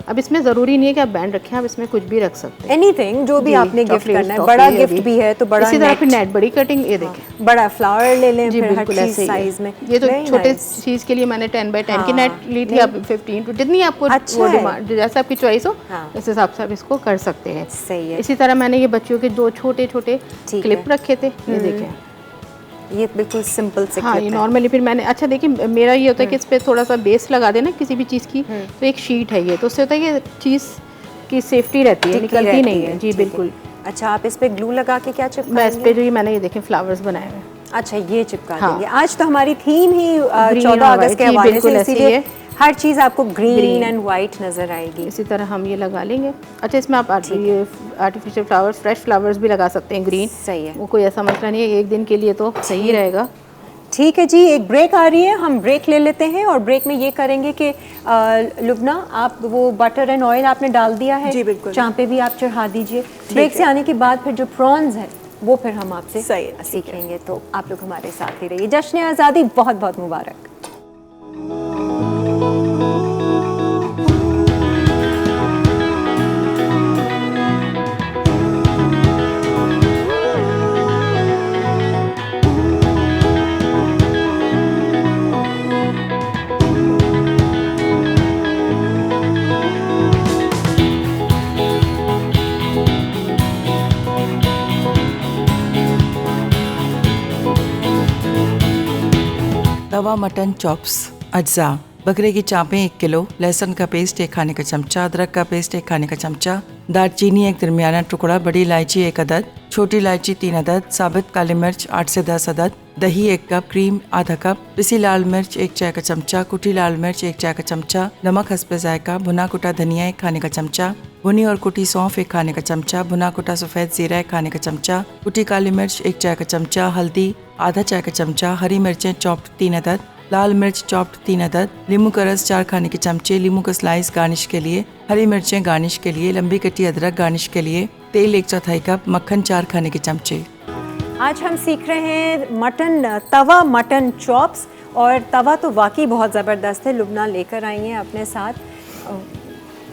अब इसमें ज़रूरी नहीं है कि आप बैंड रखें, आप इसमें कुछ भी रख सकते हैं। एनीथिंग जो भी जी, आपने गिफ्ट चॉकलेट, करना है, टॉफी, बड़ा ये गिफ्ट भी है तो बड़ा इसी तरह फिर नेट, नेट बड़ी कटिंग, ये देखें बड़ा फ्लावर ले लें जी फिर हर बिल्कुल चीज ऐसे ही है। साइज में। ये तो Very छोटे nice। चीज़ के लिए मैंने 10x10 की हाँ, नेट ली थी। आप 15 जितनी आपको अच्छा वो है। डिमांड जैसे आपकी चॉइस हो हाँ। इस हिसाब से आप इसको कर सकते हैं। सही है। इसी तरह मैंने ये बच्चों के 2 छोटे छोटे ठीक क्लिप है। रखे थे, ये देखें। ये बिल्कुल सिंपल से हाँ, ये clip है। नॉर्मली फिर मैंने अच्छा देखिए मेरा ये होता है कि इस पर थोड़ा सा बेस लगा देना किसी भी चीज़ की, तो एक शीट है ये, तो उससे होता है कि चीज़ की सेफ्टी रहती है, टिकी निकलती रहती नहीं है। जी ठीक है। बिल्कुल। अच्छा, आप इस पे ग्लू लगा के क्या मैं इस चिपकाएंगे? पे जो ये मैंने ये देखें फ्लावर्स बनाए हुए हैं। अच्छा, ये चिपका हाँ। देंगे। आज तो हमारी थीम ही Green 14 और अगस्त के white, जी, हवाले बिल्कुल से, ऐसे ही इसीलिए है। हर चीज़ आपको ग्रीन Green। एंड वाइट नजर आएगी। इसी तरह हम ये लगा लेंगे। अच्छा, इसमें आप ये आर्टिफिशियल फ्लावर्स, फ्रेश फ्लावर्स भी लगा सकते हैं ग्रीन। सही है। वो कोई ऐसा मसला नहीं है, एक दिन के लिए तो सही रहेगा। ठीक है जी, एक ब्रेक आ रही है, हम ब्रेक ले लेते हैं और ब्रेक में ये करेंगे कि लुबना, आप वो बटर एंड ऑयल आपने डाल दिया है, जी, बिल्कुल। चांपे भी आप चढ़ा दीजिए। ब्रेक से आने के बाद फिर जो प्रॉन्स है वो फिर हम आपसे सही है, ठीक है। सीखेंगे, तो आप लोग हमारे साथ ही रहिए। जश्न आज़ादी बहुत बहुत मुबारक। तवा मटन चॉप्स अज्जा: बकरे की चाँपें 1 किलो, लहसुन का पेस्ट 1 खाने का चमचा, अदरक का पेस्ट 1 खाने का चमचा, दालचीनी 1 दरमियाना टुकड़ा, बड़ी इलायची 1 अदद, छोटी इलायची 3 अदद, साबित काली मिर्च 8 से 10 अदद, दही 1 कप, क्रीम आधा कप, पिसी लाल मिर्च 1 चाय का चमचा, कुटी लाल मिर्च 1 चाय का चमचा, नमक हस्बे जायका, भुना कुटा धनिया 1 खाने का चमचा, भुनी और कुटी सौंफ 1 खाने का चमचा, भुना कुटा सफ़ेद जीरा 1 खाने का चमचा, कुटी काली मिर्च 1 चाय का चमचा, हल्दी आधा चाय का चमचा, हरी मिर्चें चॉप्ड 3 अदद, लाल मिर्च चॉप्ड 3 अदद, नींबू का रस 4 खाने के चमचे, नींबू का स्लाइस गार्निश के लिए, हरी मिर्चें गार्निश के लिए, लंबी कटी अदरक गार्निश के लिए, तेल 1/4 कप, मक्खन 4 खाने के चमचे। आज हम सीख रहे हैं तवा मटन चॉप्स, और तवा तो वाकई बहुत ज़बरदस्त है। लुबना लेकर आई हैं अपने साथ।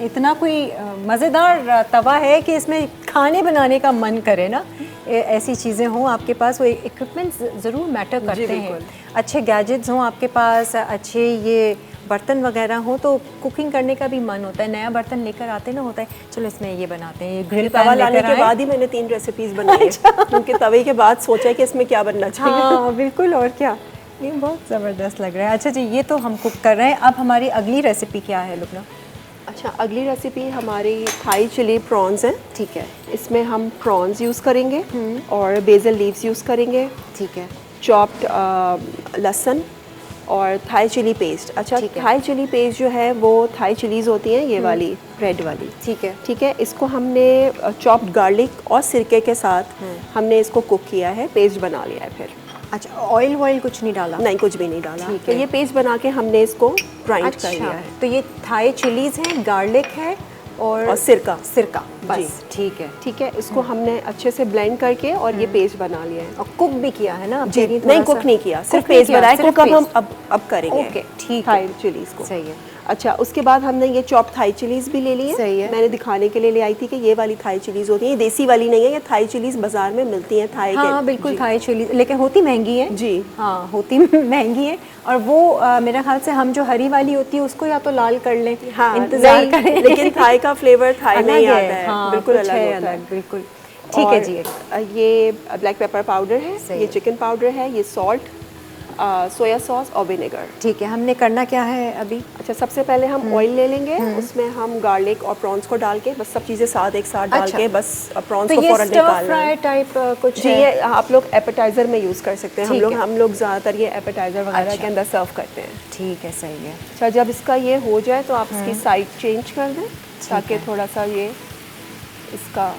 इतना कोई मज़ेदार तवा है कि इसमें खाने बनाने का मन करे ना। ऐसी चीज़ें हों आपके पास, वो इक्विपमेंट्स ज़रूर मैटर करते हैं। अच्छे गैजेट्स हों आपके पास, अच्छे ये बर्तन वगैरह हो, तो कुकिंग करने का भी मन होता है। नया बर्तन लेकर आते ना, होता है चलो इसमें ये बनाते हैं, ग्रिल तवा लाने के बाद ही मैंने 3 रेसिपीज बनाई है, क्योंकि तवे के बाद सोचा कि इसमें क्या बनना चाहिए। हाँ बिल्कुल, और क्या, ये बहुत ज़बरदस्त लग रहा है। अच्छा जी, ये तो हम कुक कर रहे हैं। अब हमारी अगली रेसिपी क्या है लुबना? अच्छा, अगली रेसिपी हमारी थाई चिली प्रॉन्स है। ठीक है। इसमें हम प्रॉन्स यूज़ करेंगे और बेसल लीव्स यूज़ करेंगे, ठीक है। चॉप्ड लहसुन और थाई चिली पेस्ट। अच्छा, थाई चिली पेस्ट जो है वो थाई चिलीज़ होती हैं, ये वाली रेड वाली। ठीक है। ठीक है, इसको हमने चॉप्ड गार्लिक और सिरके के साथ हमने इसको कुक किया है, पेस्ट बना लिया है। फिर अच्छा, ऑयल कुछ नहीं डाला? नहीं, कुछ भी नहीं डाला। ठीक तो है। ये पेस्ट बना के हमने इसको ग्राइंड कर लिया है। तो ये थाई चिलीज है, गार्लिक है और सिरका बस। ठीक है। ठीक है, इसको हमने अच्छे से ब्लेंड करके और ये पेस्ट बना लिया है। और कुक भी किया है ना? जी, नहीं कुक नहीं किया, सिर्फ पेस्ट बनाया। कुक हम अब करेंगे। ओके, ठीक है। थाई चिलीज को। सही है। अच्छा, उसके बाद हमने ये चॉप थाई चिलीज भी ले ली है। सही है। मैंने दिखाने के लिए ले आई थी कि ये वाली थाई चिलीज होती है, ये देसी वाली नहीं है, ये थाई चिलीज बाजार में मिलती हैं थाई के। हाँ बिल्कुल, थाई चिली, लेकिन होती महंगी है जी। हाँ, होती महंगी है। और वो मेरे ख्याल से हम जो हरी वाली होती है उसको या तो लाल कर लें, हाँ, इंतजार करें, लेकिन थाई का फ्लेवर थाई में ही अलग आता है। हाँ, बिल्कुल कुछ अलग है, होता है। बिल्कुल। ठीक है जी। ये ब्लैक पेपर पाउडर है, सही ये है। चिकन पाउडर है, ये सॉल्ट, सोया सॉस और विनेगर। ठीक है, हमने करना क्या है अभी? अच्छा, सबसे पहले हम ऑयल ले लेंगे, उसमें हम गार्लिक और प्रॉन्स को डाल के बस सब चीज़ें एक साथ डाल अच्छा। के बस प्रॉन्स तो को ये फौरन स्टर निकालना फ्राई है। टाइप कुछ जी, है? ये आप लोग एपेटाइजर में यूज़ कर सकते हैं। ठीक है। हम लोग ज़्यादातर ये एपेटाइजर वगैरह अच्छा। के अंदर सर्व करते हैं। ठीक है, सही है। अच्छा, जब इसका ये हो जाए तो आप इसकी साइड चेंज कर दें ताकि है। थोड़ा सा ये इसका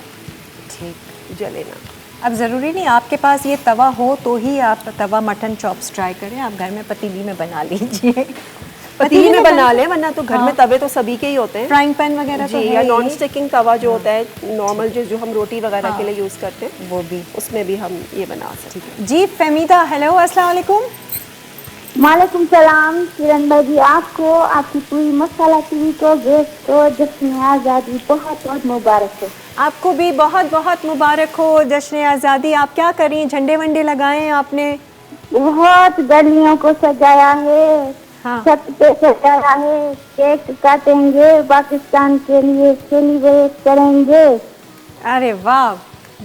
ठीक। जले ना। अब ज़रूरी नहीं आपके पास ये तवा हो तो ही आप तवा मटन चॉप्स ट्राई करें, आप घर में पतीली में बना लीजिए। पतीली में बना लें, वरना तो घर में तवे तो सभी के ही होते हैं। फ्राइंग पैन वगैरह जी, तो है या ही। नॉन स्टिकिंग तवा जो होता है नॉर्मल, जो हम रोटी वगैरह के लिए यूज़ करते हैं, वो भी। उसमें भी हम ये बना सकते हैं। जी फहमीदा, हेलो, अस्सलाम वालेकुम। वालेकुम सलाम किरण भाई जी, आपको आपकी पूरी मसाला टीवी को गेस्ट को जश्न आज़ादी बहुत बहुत मुबारक हो। आपको भी बहुत बहुत मुबारक हो जश्न आज़ादी। आप क्या करें, झंडे वंडे लगाए आपने? बहुत गलियों को सजाया है, हाँ। छत पे सजाया है, केक काटेंगे, पाकिस्तान के लिए सेलिब्रेट करेंगे अरे वाह,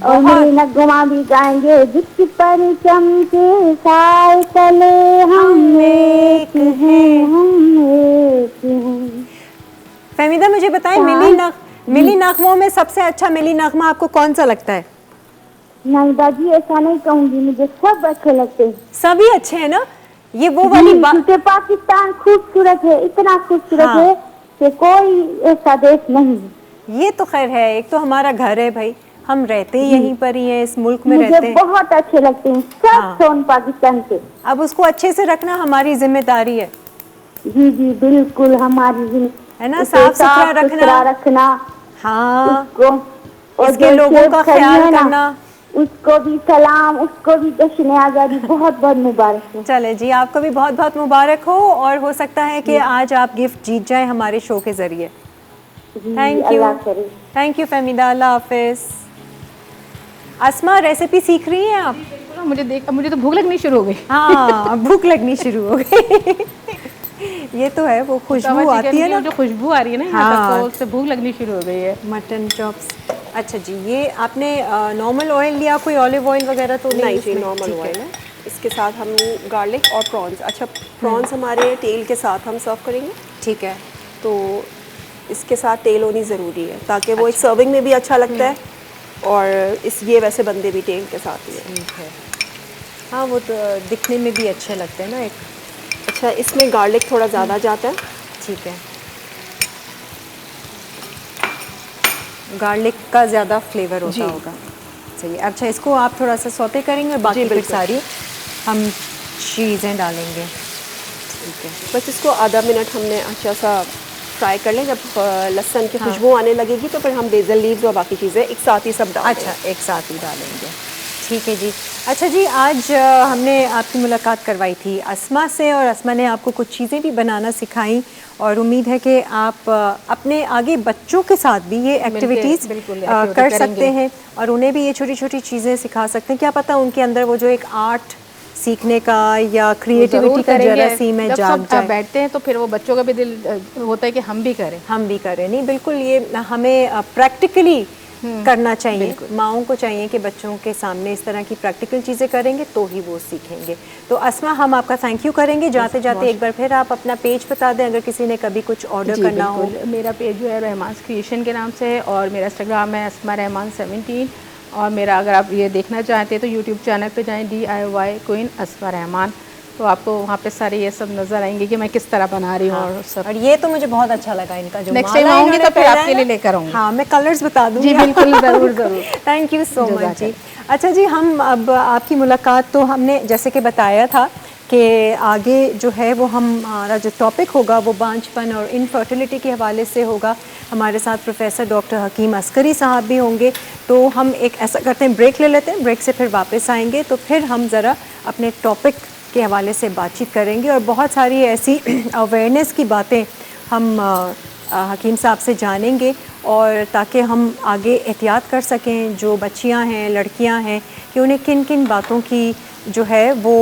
और मेरी नगमा भी गाएंगे। जिसकी परचम के साए तले हम एक हैं, हम एक हैं। फहमीदा मुझे बताएं, मिली नगमों में सबसे अच्छा मिली नगमा आपको कौन सा लगता है? नहीं बाजी, ऐसा नहीं कहूँगी, मुझे सब अच्छे लगते हैं। सभी अच्छे हैं ना? ये वो वाली बात, क्योंकि पाकिस्तान खूबसूरत है, इतना खूबसूरत हाँ। है कि कोई ऐसा देश नहीं है। ये तो खैर है, एक तो हमारा घर है भाई, हम रहते ही यहीं पर ही हैं, इस मुल्क में मुझे रहते हैं। बहुत अच्छे लगते हैं सब हाँ। सोन पाकिस्तान के। अब उसको अच्छे से रखना हमारी जिम्मेदारी है जी जी बिल्कुल, हमारी है ना? उसे साफ सुथरा सुथरा रखना, रखना हाँ, उसको, और इसके जो लोगों शेफ का खड़ी ख्याल है ना, करना। उसको भी सलाम, उसको भी जश्न आज़ादी बहुत बहुत मुबारक हो। चले जी, आपको भी बहुत बहुत मुबारक हो, और हो सकता है कि आज आप गिफ्ट जीत जाएं हमारे शो के जरिए। जी, थैंक यू, अल्लाह करे। Thank you Fahmida, Allah Hafiz. Asma, recipe सीख रही हैं आप? मुझे तो भूख लगनी शुरू हो गई। हाँ, भूख लगनी शुरू हो गई। ये तो है, वो खुशबू तवा आती चिकन है की ना, जो खुशबू आ रही है ना यहाँ हाँ। तक, तो उससे भूख लगनी शुरू हो गई है। Mutton chops. अच्छा जी, ये आपने नॉर्मल ऑयल लिया, कोई ऑलिव ऑयल वगैरह तो नहीं जी, इसमें? नॉर्मल ठीक ऑयल है। इसके साथ हम गार्लिक और प्रॉन्स, अच्छा प्रॉन्स हमारे तेल के साथ हम सर्व करेंगे, ठीक है। तो इसके साथ तेल होनी ज़रूरी है ताकि वो एक सर्विंग में भी अच्छा लगता है, और ये वैसे बंदे भी तेल के साथ ही है। ठीक है, हाँ, वो तो दिखने में भी अच्छे लगते हैं ना एक। अच्छा, इसमें गार्लिक थोड़ा ज़्यादा जाता है। ठीक है, गार्लिक का ज़्यादा फ्लेवर होता जी। होगा। सही है। अच्छा, इसको आप थोड़ा सा सौते करेंगे और बाकी फिर बिल्कुल। सारी हम चीज़ें डालेंगे। ठीक है, बस इसको आधा मिनट हमने अच्छा सा फ्राई कर लें। जब लहसुन की खुशबू आने लगेगी तो फिर हम बेसल लीव्स और बाकी चीज़ें एक साथ ही सब डाल अच्छा, एक साथ ही डालेंगे। ठीक है जी। अच्छा जी, आज हमने आपकी मुलाकात करवाई थी अस्मा से, और अस्मा ने आपको कुछ चीज़ें भी बनाना सिखाई, और उम्मीद है कि आप अपने आगे बच्चों के साथ भी ये एक्टिविटीज़ बिल्कुल कर करेंगे। सकते हैं, और उन्हें भी ये छोटी छोटी चीज़ें सिखा सकते हैं। क्या पता उनके अंदर वो जो एक आर्ट सीखने का या क्रिएटिविटी का जरासीम है जब जाग सब जाए। बैठते हैं तो फिर वो बच्चों का भी दिल होता है कि हम भी करें। हम भी करें। नहीं, बिल्कुल, ये हमें प्रैक्टिकली करना चाहिए। माओं को चाहिए कि बच्चों के सामने इस तरह की प्रैक्टिकल चीज़ें करेंगे तो ही वो सीखेंगे। तो अस्मा, हम आपका थैंक यू करेंगे। जाते जाते एक बार फिर आप अपना पेज बता दें, अगर किसी ने कभी कुछ ऑर्डर करना हो। मेरा पेज जो है रहमान क्रिएशन के नाम से है, और मेरा इंस्टाग्राम है अस्मा रहमान 17, और मेरा अगर आप ये देखना चाहते हैं तो यूट्यूब चैनल पे जाएं, DIY क्वीन अस्मा रहमान, तो आपको वहाँ पे सारे ये सब नज़र आएंगे कि मैं किस तरह बना रही हूँ और सब। और ये तो मुझे बहुत अच्छा लगा इनका जो नेक्स्ट माला टाइम आऊँगी इन्होंने तो फिर पहना आपके है लिए ना। लेकर आऊँगी। हाँ, मैं कलर्स बता दूंगी जी बिल्कुल, ज़रूर ज़रूर। थैंक यू सो मच जी। जज़ाकल्लाह। अच्छा जी, हम अब आपकी मुलाकात तो हमने जैसे कि बताया था कि आगे जो है वो हमारा जो टॉपिक होगा वो बांझपन और इनफर्टिलिटी के हवाले से होगा। हमारे साथ प्रोफेसर डॉक्टर हकीम अस्करी साहब भी होंगे। तो हम एक ऐसा करते हैं, ब्रेक ले लेते हैं, ब्रेक से फिर वापस आएंगे तो फिर हम ज़रा अपने टॉपिक के हवाले से बातचीत करेंगे और बहुत सारी ऐसी अवेयरनेस की बातें हम हकीम साहब से जानेंगे और ताकि हम आगे एहतियात कर सकें जो बच्चियां हैं, लड़कियां हैं, कि उन्हें किन किन बातों की जो है वो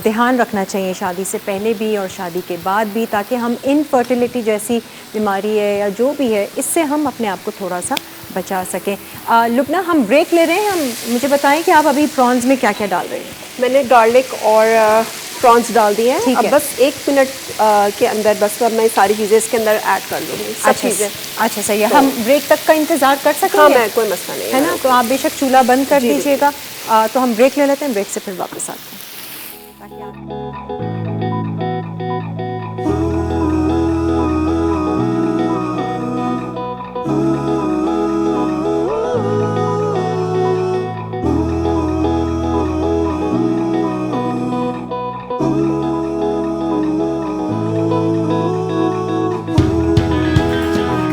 ध्यान रखना चाहिए शादी से पहले भी और शादी के बाद भी, ताकि हम इनफर्टिलिटी जैसी बीमारी है या जो भी है इससे हम अपने आप को थोड़ा सा बचा सकें। लुबना, हम ब्रेक ले रहे हैं। हम मुझे बताएं कि आप अभी प्रॉन्स में क्या क्या डाल रहे हैं। मैंने गार्लिक और प्रॉन्स डाल दिए हैं। ठीक अब है। बस 1 मिनट के अंदर बस अब मैं सारी चीज़ें इसके अंदर ऐड कर लूँगी, सब चीज़ें। अच्छा सही है। हम ब्रेक तक का इंतज़ार कर सकेंगे? हाँ, मैं कोई मसला नहीं है ना। तो आप बेशक चूल्हा बंद कर जी, जी। दीजिएगा। तो हम ब्रेक ले लेते हैं, ब्रेक से फिर वापस आते हैं ताकि आप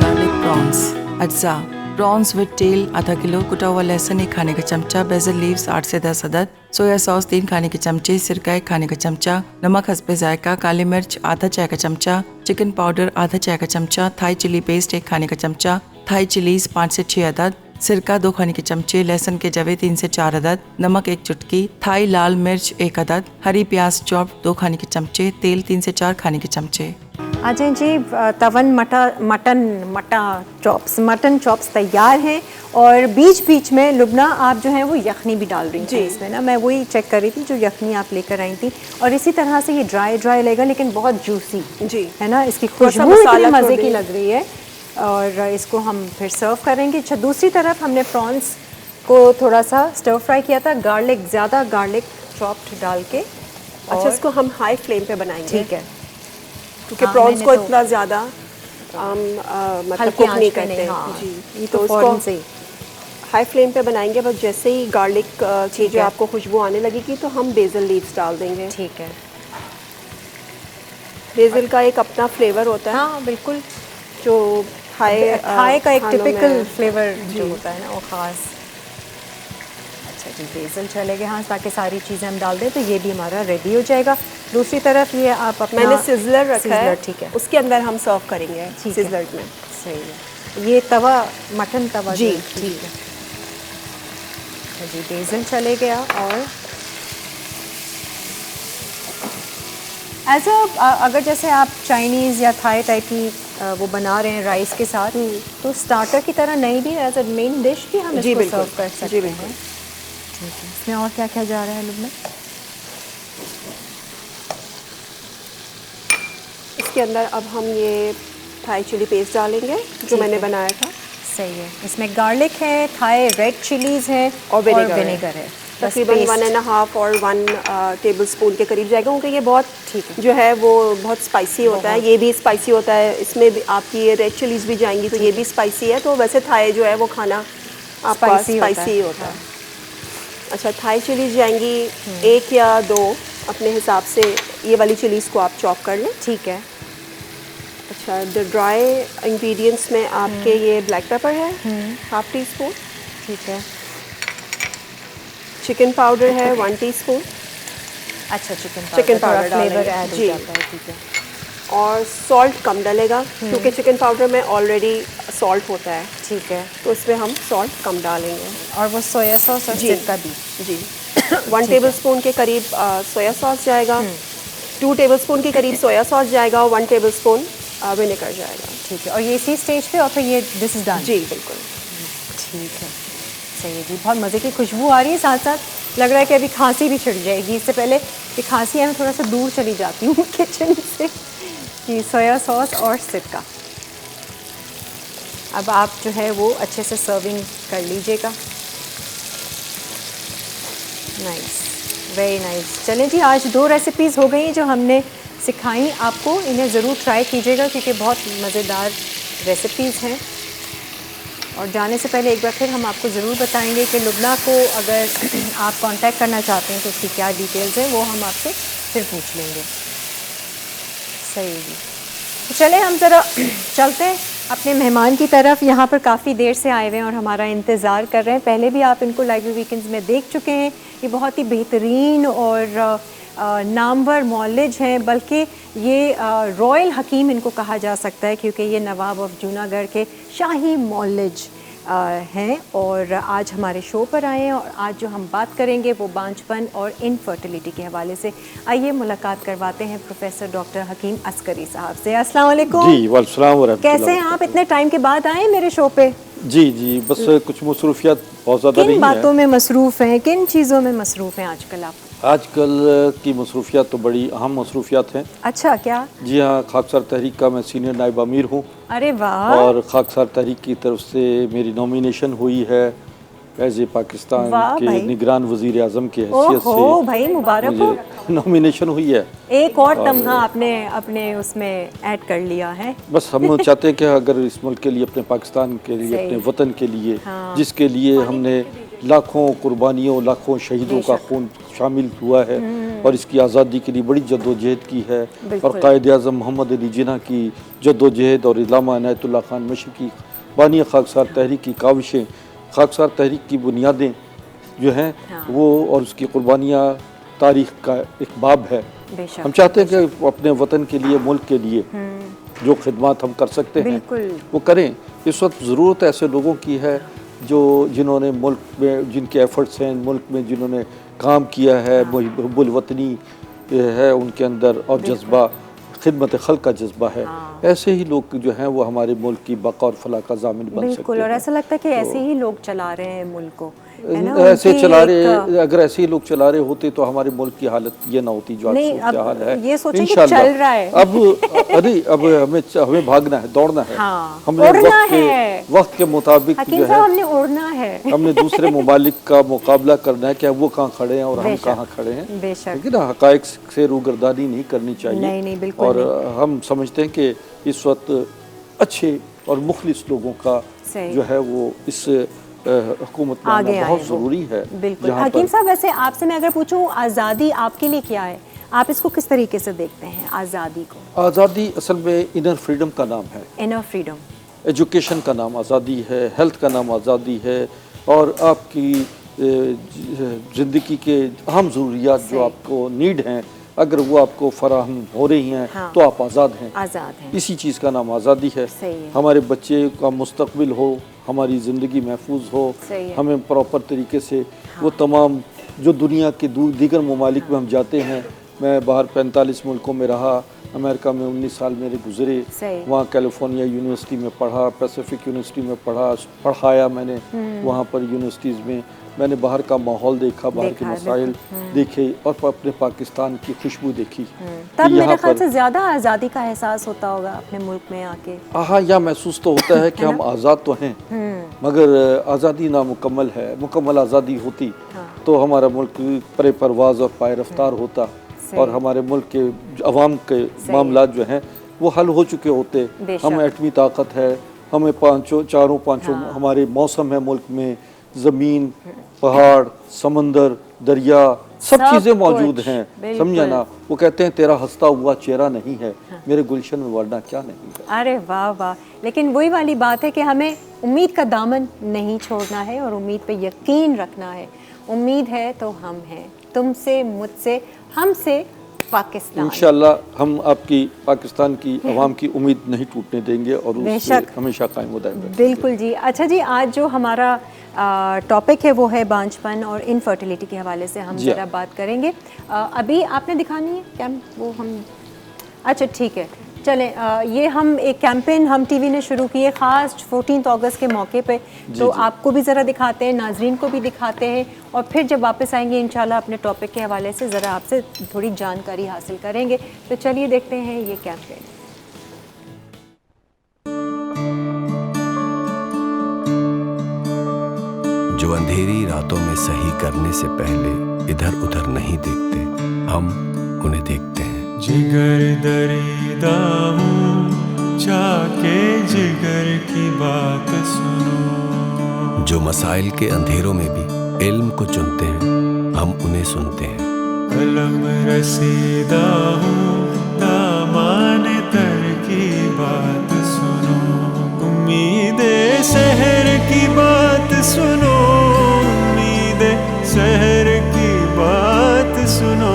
गार्लिक प्रॉन्स अज्जा प्रॉन्स विद टेल आधा किलो, कुटा हुआ लहसुन 1 खाने का चमचा, बेसिल लीव्स 8 से 10 अदद, सोया सॉस 3 खाने के चमचे, सिरका 1 खाने का चमचा, नमक हस्बे जायका, काली मिर्च आधा चाय का चमचा, चिकन पाउडर आधा चाय का चमचा, थाई चिली पेस्ट 1 खाने का चमचा, थाई चिलीज 5 से 6 अदद, सिरका 2 खाने के चमचे, लहसुन के जवे 3 से 4 अदद, नमक 1 चुटकी, थाई लाल मिर्च 1 अदद, हरी प्याज चॉप 2 खाने के चमचे, तेल 3 से 4 खाने के चमचे। अजय जी, तवन मटन चॉप्स तैयार हैं और बीच बीच में लुबना आप जो है वो यखनी भी डाल रही थी इसमें ना। मैं वही चेक कर रही थी जो यखनी आप लेकर आई थी। और इसी तरह से ये ड्राई लगेगा लेकिन बहुत जूसी जी है ना। इसकी थोड़ा सा खुशबू इतनी मसाला मज़े थोड़ी- की लग रही है और इसको हम फिर सर्व करेंगे। अच्छा, दूसरी तरफ हमने प्रॉन्स को थोड़ा सा स्टर फ्राई किया था, ज़्यादा गार्लिक चॉप्ड डाल के। अच्छा, इसको हम हाई फ्लेम पे बनाएंगे। ठीक है, क्योंकि हाँ, प्रॉन्स मैंने को तो- इतना ज़्यादा मतलब हल्की कुक आंच नहीं पे करते। नहीं, हाँ। जी, ये तो तो इसको फ़ौरन से ही हाई फ्लेम पे बनाएंगे। बस जैसे ही गार्लिक की जो है। आपको खुशबू आने लगेगी तो हम बेसिल लीव्स डाल देंगे। ठीक है। बेसिल का एक अपना फ्लेवर होता है हाँ बिल्कुल, जो थाई का एक खानों टिपिकल में- फ्लेवर जो होता है ना वो ख़ास। अच्छा जी, बेसिल चलेगा हाँ, ताकि सारी चीज़ें हम डाल दें तो ये भी हमारा रेडी हो जाएगा। दूसरी तरफ ये आप अपना मैंने सिजलर रखा है, ठीक है, उसके अंदर हम सर्व करेंगे ठीक है। सिजलर में। सही है। ये तवा मटन तवा जी, जो- ठीक है। अच्छा जी, बेसिल चले गया और अगर जैसे आप चाइनीज़ या थाई टाइप की वो बना रहे हैं राइस के साथ, तो स्टार्टर की तरह नहीं भी एज अ मेन डिश भी हम जी, इसको बिल्कुल। सर्व कर सकते जी, बिल्कुल। हैं। ठीक है। इसमें और क्या क्या जा रहा है लुबना? इसके अंदर अब हम ये थाई चिली पेस्ट डालेंगे जो मैंने बनाया था। सही है। इसमें गार्लिक है, थाई रेड चिलीज़ है और विनेगर है। तकरीबन 1.5 और 1 टेबल स्पून के करीब जाएगा, क्योंकि ये बहुत जो है वो बहुत स्पाइसी होता है। ये भी स्पाइसी होता है, इसमें भी आपकी ये रेड चिलीज़ भी जाएंगी तो ये भी स्पाइसी है। तो वैसे थाई जो है वो खाना आपका स्पाइसी होता है। अच्छा, थाई चिलीज़ जाएंगी 1 या 2 अपने हिसाब से। ये वाली चिलीज़ को आप चॉप कर लें। ठीक है। अच्छा, ड्राई इंग्रेडिएंट्स में आपके ये ब्लैक पेपर है 1/2 टीस्पून। ठीक है। चिकन पाउडर है 1 टीस्पून। अच्छा, चिकन पाउडर फ्लेवर डालेंगे। ऐड हो जी। जाता है। ठीक है। और सॉल्ट कम डलेगा क्योंकि चिकन पाउडर में ऑलरेडी सॉल्ट होता है, ठीक है। तो इसमें हम सॉल्ट कम डालेंगे। और वो सोया सॉस और जी। सिरका भी। जी 1 टेबल स्पून के करीब सोया सॉस जाएगा, 2 टेबल स्पून के करीब सोया सॉस जाएगा और 1 टेबल स्पून विनेगर जाएगा। ठीक है। और ये इसी स्टेज पे और फिर ये दिस इज डन। जी बिल्कुल। ठीक है, सही है जी। बहुत मज़े की खुशबू आ रही है, साथ साथ लग रहा है कि अभी खांसी भी छिड़ जाएगी। इससे पहले कि खांसी है मैं थोड़ा सा दूर चली जाती हूँ किचन से। कि सोया सॉस और सिरका। अब आप जो है वो अच्छे से सर्विंग कर लीजिएगा। Nice, very nice. चलें जी, आज 2 रेसिपीज़ हो गई जो हमने सिखाई आपको, इन्हें ज़रूर ट्राई कीजिएगा क्योंकि बहुत मज़ेदार रेसिपीज़ हैं। और जाने से पहले एक बार फिर हम आपको ज़रूर बताएंगे कि लुबना को अगर आप कांटेक्ट करना चाहते हैं तो उसकी क्या डिटेल्स हैं, वो हम आपसे फिर पूछ लेंगे। सही जी, तो चले हम ज़रा चलते हैं अपने मेहमान की तरफ। यहाँ पर काफ़ी देर से आए हुए हैं और हमारा इंतज़ार कर रहे हैं। पहले भी आप इनको लाइब्रेरी वीकेंड्स में देख चुके हैं। ये बहुत ही बेहतरीन और नामवर मौलिज हैं, बल्कि ये रॉयल हकीम इनको कहा जा सकता है क्योंकि ये नवाब ऑफ जूनागढ़ के शाही मौलिज हैं और आज हमारे शो पर आए हैं। और आज जो हम बात करेंगे वो बांझपन और इनफर्टिलिटी के हवाले से। आइए मुलाकात करवाते हैं प्रोफेसर डॉक्टर हकीम अस्करी साहब से। अस्सलाम वालेकुम। जी वालेकुम रहमतुल्लाह। कैसे हैं आप? इतने टाइम के बाद आए मेरे शो पे। जी बस कुछ मसरूफियात बहुत ज़्यादा नहीं है। किन बातों में मसरूफ़ हैं, किन चीज़ों में मसरूफ़ हैं आजकल आप? आजकल की मसरूफियात तो बड़ी अहम मसरूफियात हैं। अच्छा, क्या? जी हाँ, खाकसार तहरीक का मैं सीनियर नायब अमीर हूँ। अरे वाह। और खाकसार तहरीक की तरफ से मेरी नॉमिनेशन हुई है एज ए पाकिस्तान के निगरान वज़ीर आज़म की हैसियत से। भाई मुबारक हो। नॉमिनेशन हुई है। एक और तमगा आपने अपने उसमें ऐड कर लिया है। बस हम चाहते हैं कि अगर इस मुल्क के लिए, अपने पाकिस्तान के लिए, अपने वतन के लिए, जिसके लिए हमने लाखों कुर्बानियों, लाखों शहीदों का खून शामिल हुआ है और इसकी आज़ादी के लिए बड़ी जद्दोजहद की है, और कायद आज़म मोहम्मद अली जिन्ना की जद्दोजहद और इल्लामा इनायतुल्लाह खान मशरक़ी बानी खाकसार तहरीक की काविशें, खाकसार तहरीक की बुनियादें जो हैं वो और उसकी कुर्बानियाँ तारीख़ का एक बाब है। हम चाहते हैं कि अपने वतन के लिए, मुल्क के लिए जो खिदमत हम कर सकते हैं वो करें। इस वक्त ज़रूरत ऐसे लोगों की है जो जिन्होंने मुल्क में, जिनके एफ़र्ट्स हैं मुल्क में, जिन्होंने काम किया है, मुहिब्बुल वतनी है उनके अंदर और जज्बा खिदमत खल्क का जज्बा है। ऐसे ही लोग जो हैं वो हमारे मुल्क की बका और फलाह का ज़ामिन बन सकते हैं। और ऐसा लगता है कि ऐसे ही लोग चला रहे हैं मुल्क को, ऐसे चला रहे, अगर ऐसे ही लोग चला रहे होते तो हमारे मुल्क की हालत ये ना होती जो आज हाल है। ये सोचें कि चल रहा है। अब हमें भागना है, दौड़ना है। हमने वक्त के मुताबिक जो है हमने उड़ना है। हमने दूसरे मुमालिक का मुकाबला करना है कि वो कहाँ खड़े हैं और हम कहाँ खड़े हैं। लेकिन हक़ाइक़ से रूगर्दानी नहीं करनी चाहिए। नहीं, और हम समझते हैं कि इस वक्त अच्छे और मुखलिस लोगों का जो है वो इस हुकूमत में आना बहुत ज़रूरी है। बिल्कुल। हकीम साहब, वैसे आपसे मैं अगर पूछूं आज़ादी आपके लिए क्या है, आप इसको किस तरीके से देखते हैं आज़ादी को? आज़ादी असल में इनर फ्रीडम का नाम है। इनर फ्रीडम, एजुकेशन का नाम आज़ादी है, हेल्थ का नाम आज़ादी है, और आपकी ज़िंदगी के अहम ज़रूरियात जो आपको नीड हैं, अगर वो आपको फराहम हो रही हैं तो आप आज़ाद हैं। इसी चीज़ का नाम आज़ादी है। हमारे बच्चे का मुस्तकबिल हो, हमारी ज़िंदगी महफूज हो, हमें प्रॉपर तरीके से वो तमाम जो दुनिया के दीगर ममालिक में हम जाते हैं। मैं बाहर 45 मुल्कों में रहा, अमेरिका में 19 साल मेरे गुजरे, वहाँ कैलिफोर्निया यूनिवर्सिटी में पढ़ा, पैसिफिक यूनिवर्सिटी में पढ़ाया मैंने वहाँ पर यूनिवर्सिटीज़ में। मैंने बाहर का माहौल देखा, बाहर के मसाइल देखे और अपने पाकिस्तान की खुशबू देखी। तब मेरे ख्याल से ज़्यादा आज़ादी का एहसास होता होगा अपने मुल्क में आके। हाँ, यह महसूस तो होता है कि हम आज़ाद तो हैं, मगर आज़ादी नामुकम्मल है। मुकम्मल आज़ादी होती तो हमारा मुल्क परे परवाज़ और पाए रफ्तार होता और हमारे मुल्क के अवाम के मामला जो हैं वो हल हो चुके होते। हम एटमी ताकत है, हमें चारों पाँचों हमारे मौसम है मुल्क में, ज़मीन, पहाड़, समंदर, दरिया, सब चीज़ें मौजूद हैं। समझा ना? वो कहते हैं तेरा हंसता हुआ चेहरा नहीं है, मेरे गुलशन में वरना क्या नहीं है। अरे वाह वाह। लेकिन वही वाली बात है कि हमें उम्मीद का दामन नहीं छोड़ना है और उम्मीद पे यकीन रखना है। उम्मीद है तो हम हैं, तुमसे, मुझसे, हमसे पाकिस्तान। इंशाल्लाह हम आपकी पाकिस्तान की आवाम की उम्मीद नहीं टूटने देंगे और उससे हमेशा कायम हो जाएंगे। बिल्कुल जी। अच्छा जी, आज जो हमारा टॉपिक है वो है बांझपन और इनफर्टिलिटी के हवाले से हम ज़रा बात करेंगे। अभी आपने दिखानी है क्या वो हम? अच्छा ठीक है, चलें। ये हम एक कैंपेन हम टीवी ने शुरू की है ख़ास 14 अगस्त के मौके पे, तो आपको भी ज़रा दिखाते हैं, नाजरीन को भी दिखाते हैं, और फिर जब वापस आएंगे इंशाल्लाह अपने टॉपिक के हवाले से ज़रा आपसे थोड़ी जानकारी हासिल करेंगे। तो चलिए देखते हैं ये कैंपेन। जो अंधेरी रातों में सही करने से पहले इधर उधर नहीं देखते, हम उन्हें देखते हैं। जिगर दरीदा हूँ, जाके जिगर की बात सुनो। जो मसाइल के अंधेरों में भी इल्म को चुनते हैं, हम उन्हें सुनते हैं। कलम रसीदा हूँ, दामान तर की बात सुनो। उम्मीदे सहर की बात सुनो, उम्मीदे सहर की बात सुनो।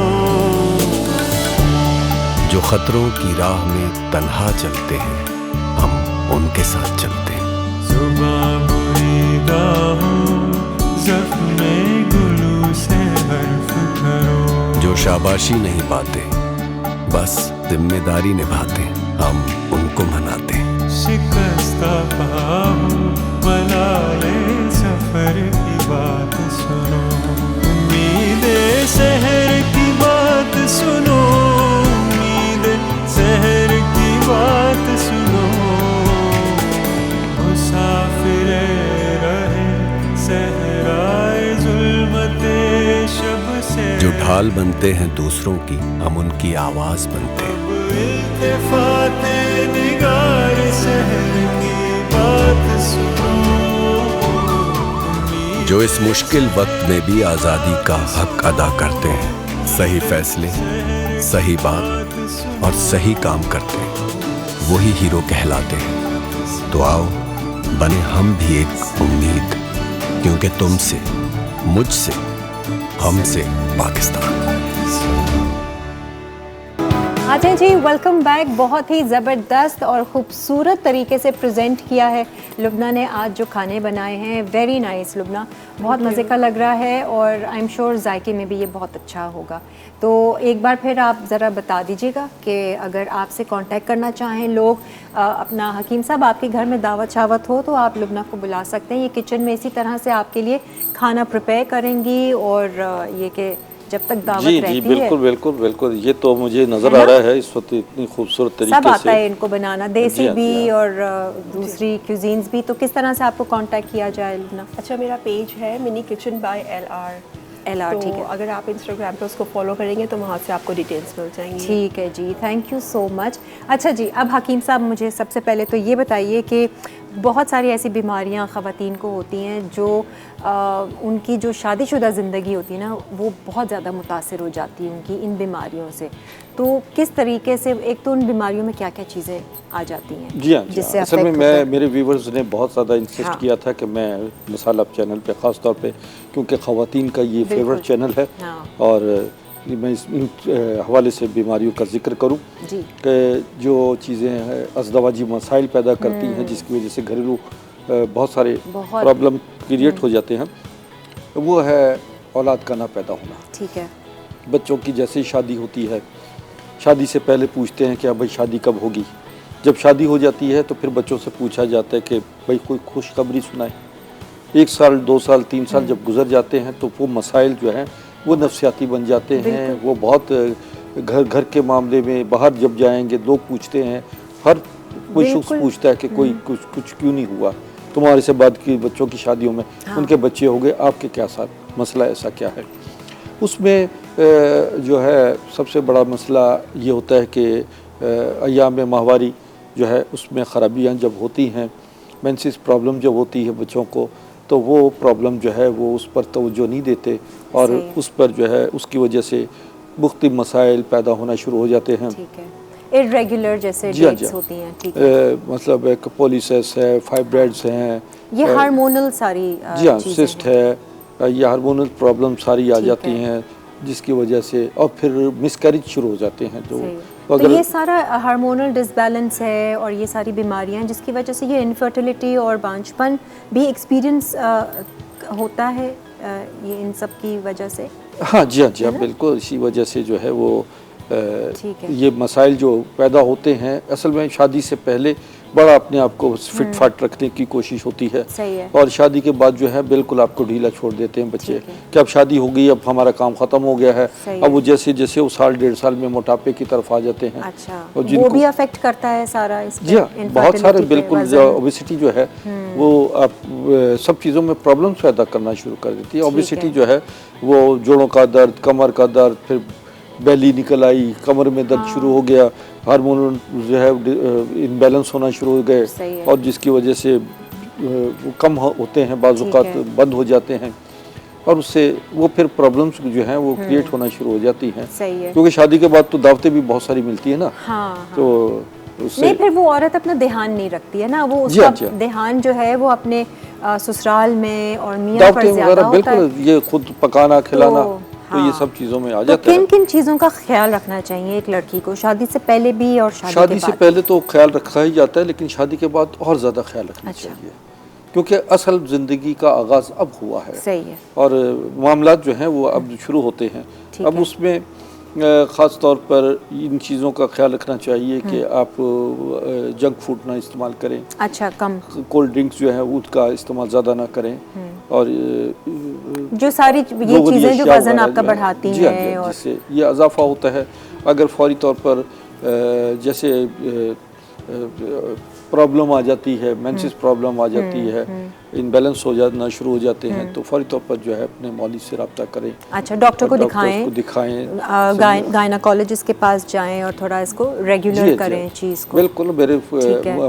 जो खतरों की राह में तन्हा चलते हैं, हम उनके साथ चलते हैं। जुबां बुरीदा हूँ, ज़ख्मे गुलू से हर्फ करो। जो शाबाशी नहीं पाते, बस जिम्मेदारी निभाते, हम उनको मनाते हैं। शिकस्ता पाहूँ, मलाले सफर की बात सुनो। उम्मीदे सहर की बात सुनो, उम्मीदे सहर की बात सुनो। मुसाफिरे रहे सहराए जुल्मते शब से। जो ढाल बनते हैं दूसरों की, हम उनकी आवाज बनते हैं। इल्तिफाते निगार सहर की बात सुनो। जो इस मुश्किल वक्त में भी आजादी का हक अदा करते हैं, सही फैसले, सही बात और सही काम करते हैं, वही हीरो कहलाते हैं। तो आओ बने हम भी एक उम्मीद, क्योंकि तुमसे, मुझसे, हमसे पाकिस्तान। Ajay ji welcome back. बहुत ही ज़बरदस्त और ख़ूबसूरत तरीके से प्रेजेंट किया है लुबना ने आज जो खाने बनाए हैं। वेरी नाइस लुबना, बहुत मज़े का लग रहा है और आई एम श्योर जायके में भी ये बहुत अच्छा होगा। तो एक बार फिर आप ज़रा बता दीजिएगा कि अगर आपसे कांटेक्ट करना चाहें लोग, अपना हकीम साहब आपके घर में दावत शावत हो तो आप लुबना को बुला सकते हैं। ये किचन में इसी तरह से आपके लिए खाना प्रिपेयर करेंगी और ये कि जब तक दावत जी रहती जी बिल्कुल है। बिल्कुल बिल्कुल, ये तो मुझे नज़र आ रहा है इस वक्त इतनी खूबसूरत तरीके सब आता से। है इनको बनाना, देसी जी हाँ, भी जी हाँ। और दूसरी क्यूजीन्स भी। तो किस तरह से आपको कांटेक्ट किया जाए लुबना? अच्छा, मेरा पेज है मिनी किचन बाय LR, ठीक है। अगर आप इंस्टाग्राम पे उसको फॉलो करेंगे तो वहाँ से आपको डिटेल्स मिल जाएंगी। ठीक है जी, थैंक यू सो मच। अच्छा जी, अब हकीम साहब मुझे सबसे पहले तो ये बताइए कि बहुत सारी ऐसी बीमारियां ख़वातीन को होती हैं जो उनकी जो शादीशुदा ज़िंदगी होती है ना, वो बहुत ज़्यादा मुतासिर हो जाती है उनकी इन बीमारियों से। तो किस तरीके से, एक तो उन बीमारियों में क्या क्या चीज़ें आ जाती हैं? जी हाँ, जिससे असल में affect होता है? मेरे व्यूवर्स ने बहुत ज़्यादा इंसिस्ट हाँ। किया था कि मैं मसाला चैनल पे ख़ास तौर पे, क्योंकि ख़वातीन का ये बिल्कुल। फेवरेट चैनल है हाँ। और मैं इन हवाले से बीमारियों का जिक्र करूं जी। कि जो चीज़ें अज़दवाजी मसाइल पैदा करती हैं जिसकी वजह से घरेलू बहुत सारे प्रॉब्लम क्रिएट हो जाते हैं, वो है औलाद का ना पैदा होना। ठीक है। बच्चों की जैसे ही शादी होती है, शादी से पहले पूछते हैं कि अब भाई शादी कब होगी। जब शादी हो जाती है तो फिर बच्चों से पूछा जाता है कि भाई कोई खुशखबरी सुनाए। 1 साल 2 साल 3 साल जब गुजर जाते हैं तो वो मसाइल जो हैं वो नफसियाती बन जाते हैं। वो बहुत घर के मामले में बाहर जब जाएंगे लोग पूछते हैं, हर कोई शख्स पूछता है कि कोई कुछ क्यों नहीं हुआ तुम्हारे से बाद की बच्चों की शादियों में। हाँ। उनके बच्चे हो गए, आपके क्या साथ मसला ऐसा क्या है? उसमें जो है सबसे बड़ा मसला ये होता है कि अय्याम माहवारी जो है उसमें ख़राबियाँ जब होती हैं, मेंसेस प्रॉब्लम जब होती है बच्चों को, तो वो प्रॉब्लम जो है वो उस पर तवज्जो नहीं देते और उस पर जो है उसकी वजह से मुख्तलिफ मसाइल पैदा होना शुरू हो जाते हैं। ठीक है। इर्रेगुलर जैसे डेट्स होती हैं। ठीक है। मतलब एक पॉलिसिस है, फाइब्रॉइड्स हैं, ये हार्मोनल सारी जी हाँ, सिस्ट है, ये हार्मोनल प्रॉब्लम सारी आ जाती हैं जिसकी वजह से, और फिर मिसकैरेज शुरू हो जाते हैं। तो ये सारा हार्मोनल डिसबैलेंस है और ये सारी बीमारियां जिसकी वजह से ये इनफर्टिलिटी और बांझपन भी एक्सपीरियंस होता है, ये इन सब की वजह से। हाँ जी हाँ जी हाँ, बिल्कुल इसी वजह से जो है वो ये मसाइल जो पैदा होते हैं। असल में शादी से पहले बड़ा अपने आप को फिट फाट रखने की कोशिश होती है। सही है। और शादी के बाद जो है बिल्कुल आपको ढीला छोड़ देते हैं बच्चे कि अब शादी हो गई, अब हमारा काम खत्म हो गया है। अब वो जैसे जैसे वो साल 1.5 साल में मोटापे की तरफ आ जाते हैं। अच्छा, और वो भी अफेक्ट करता है सारा इस पे, जी हाँ, बहुत सारे infertility पे, बिल्कुल वजन। ओबेसिटी जो है वो आप सब चीज़ों में प्रॉब्लम्स पैदा करना शुरू कर देती है। ओबेसिटी जो है वो जोड़ों का दर्द, कमर का दर्द, फिर बेली निकल आई, कमर में दर्द शुरू हो गया, हार्मोन जो है इनबैलेंस होना शुरू हो गए और जिसकी वजह से वो कम होते हैं, बाज़-औक़ात बंद हो जाते हैं और उससे वो फिर प्रॉब्लम्स जो हैं वो क्रिएट होना शुरू हो जाती हैं। क्योंकि शादी के बाद तो दावतें भी बहुत सारी मिलती है ना। तो नहीं, फिर वो औरत अपना ध्यान नहीं रखती है ना, वो उसका ध्यान जो है वो अपने ससुराल में और मियां पर ज्यादा होता बिल्कुल है। ये खुद पकाना खिलाना तो ये सब चीज़ों में आ जाता है। किन किन चीज़ों का ख्याल रखना चाहिए एक लड़की को शादी से पहले भी और शादी से पहले तो ख्याल रखा ही जाता है, लेकिन शादी के बाद और ज़्यादा ख्याल रखना चाहिए क्योंकि असल ज़िंदगी का आगाज़ अब हुआ है। सही है। और मामलात जो हैं वो अब शुरू होते हैं। अब उसमें ख़ास तौर पर इन चीज़ों का ख्याल रखना चाहिए कि आप जंक फूड ना इस्तेमाल करें। अच्छा, कम। कोल्ड ड्रिंक्स जो है उसका इस्तेमाल ज़्यादा ना करें और जो सारी ये चीज़ें जो वज़न आपका बढ़ाती हैं और जिससे ये इजाफा होता है। अगर फौरी तौर पर जैसे प्रॉब्लम आ जाती है, मेंसेस प्रॉब्लम आ जाती है, इनबैलेंस हो जाना शुरू हो जाते हैं तो फौरी तौर पर जो है अपने मौलवी से रब्ता करें। अच्छा, डॉक्टर को दिखाएं, गायनाकोलॉजिस्ट के पास जाएं और थोड़ा इसको रेगुलर करें चीज़ को। बिल्कुल,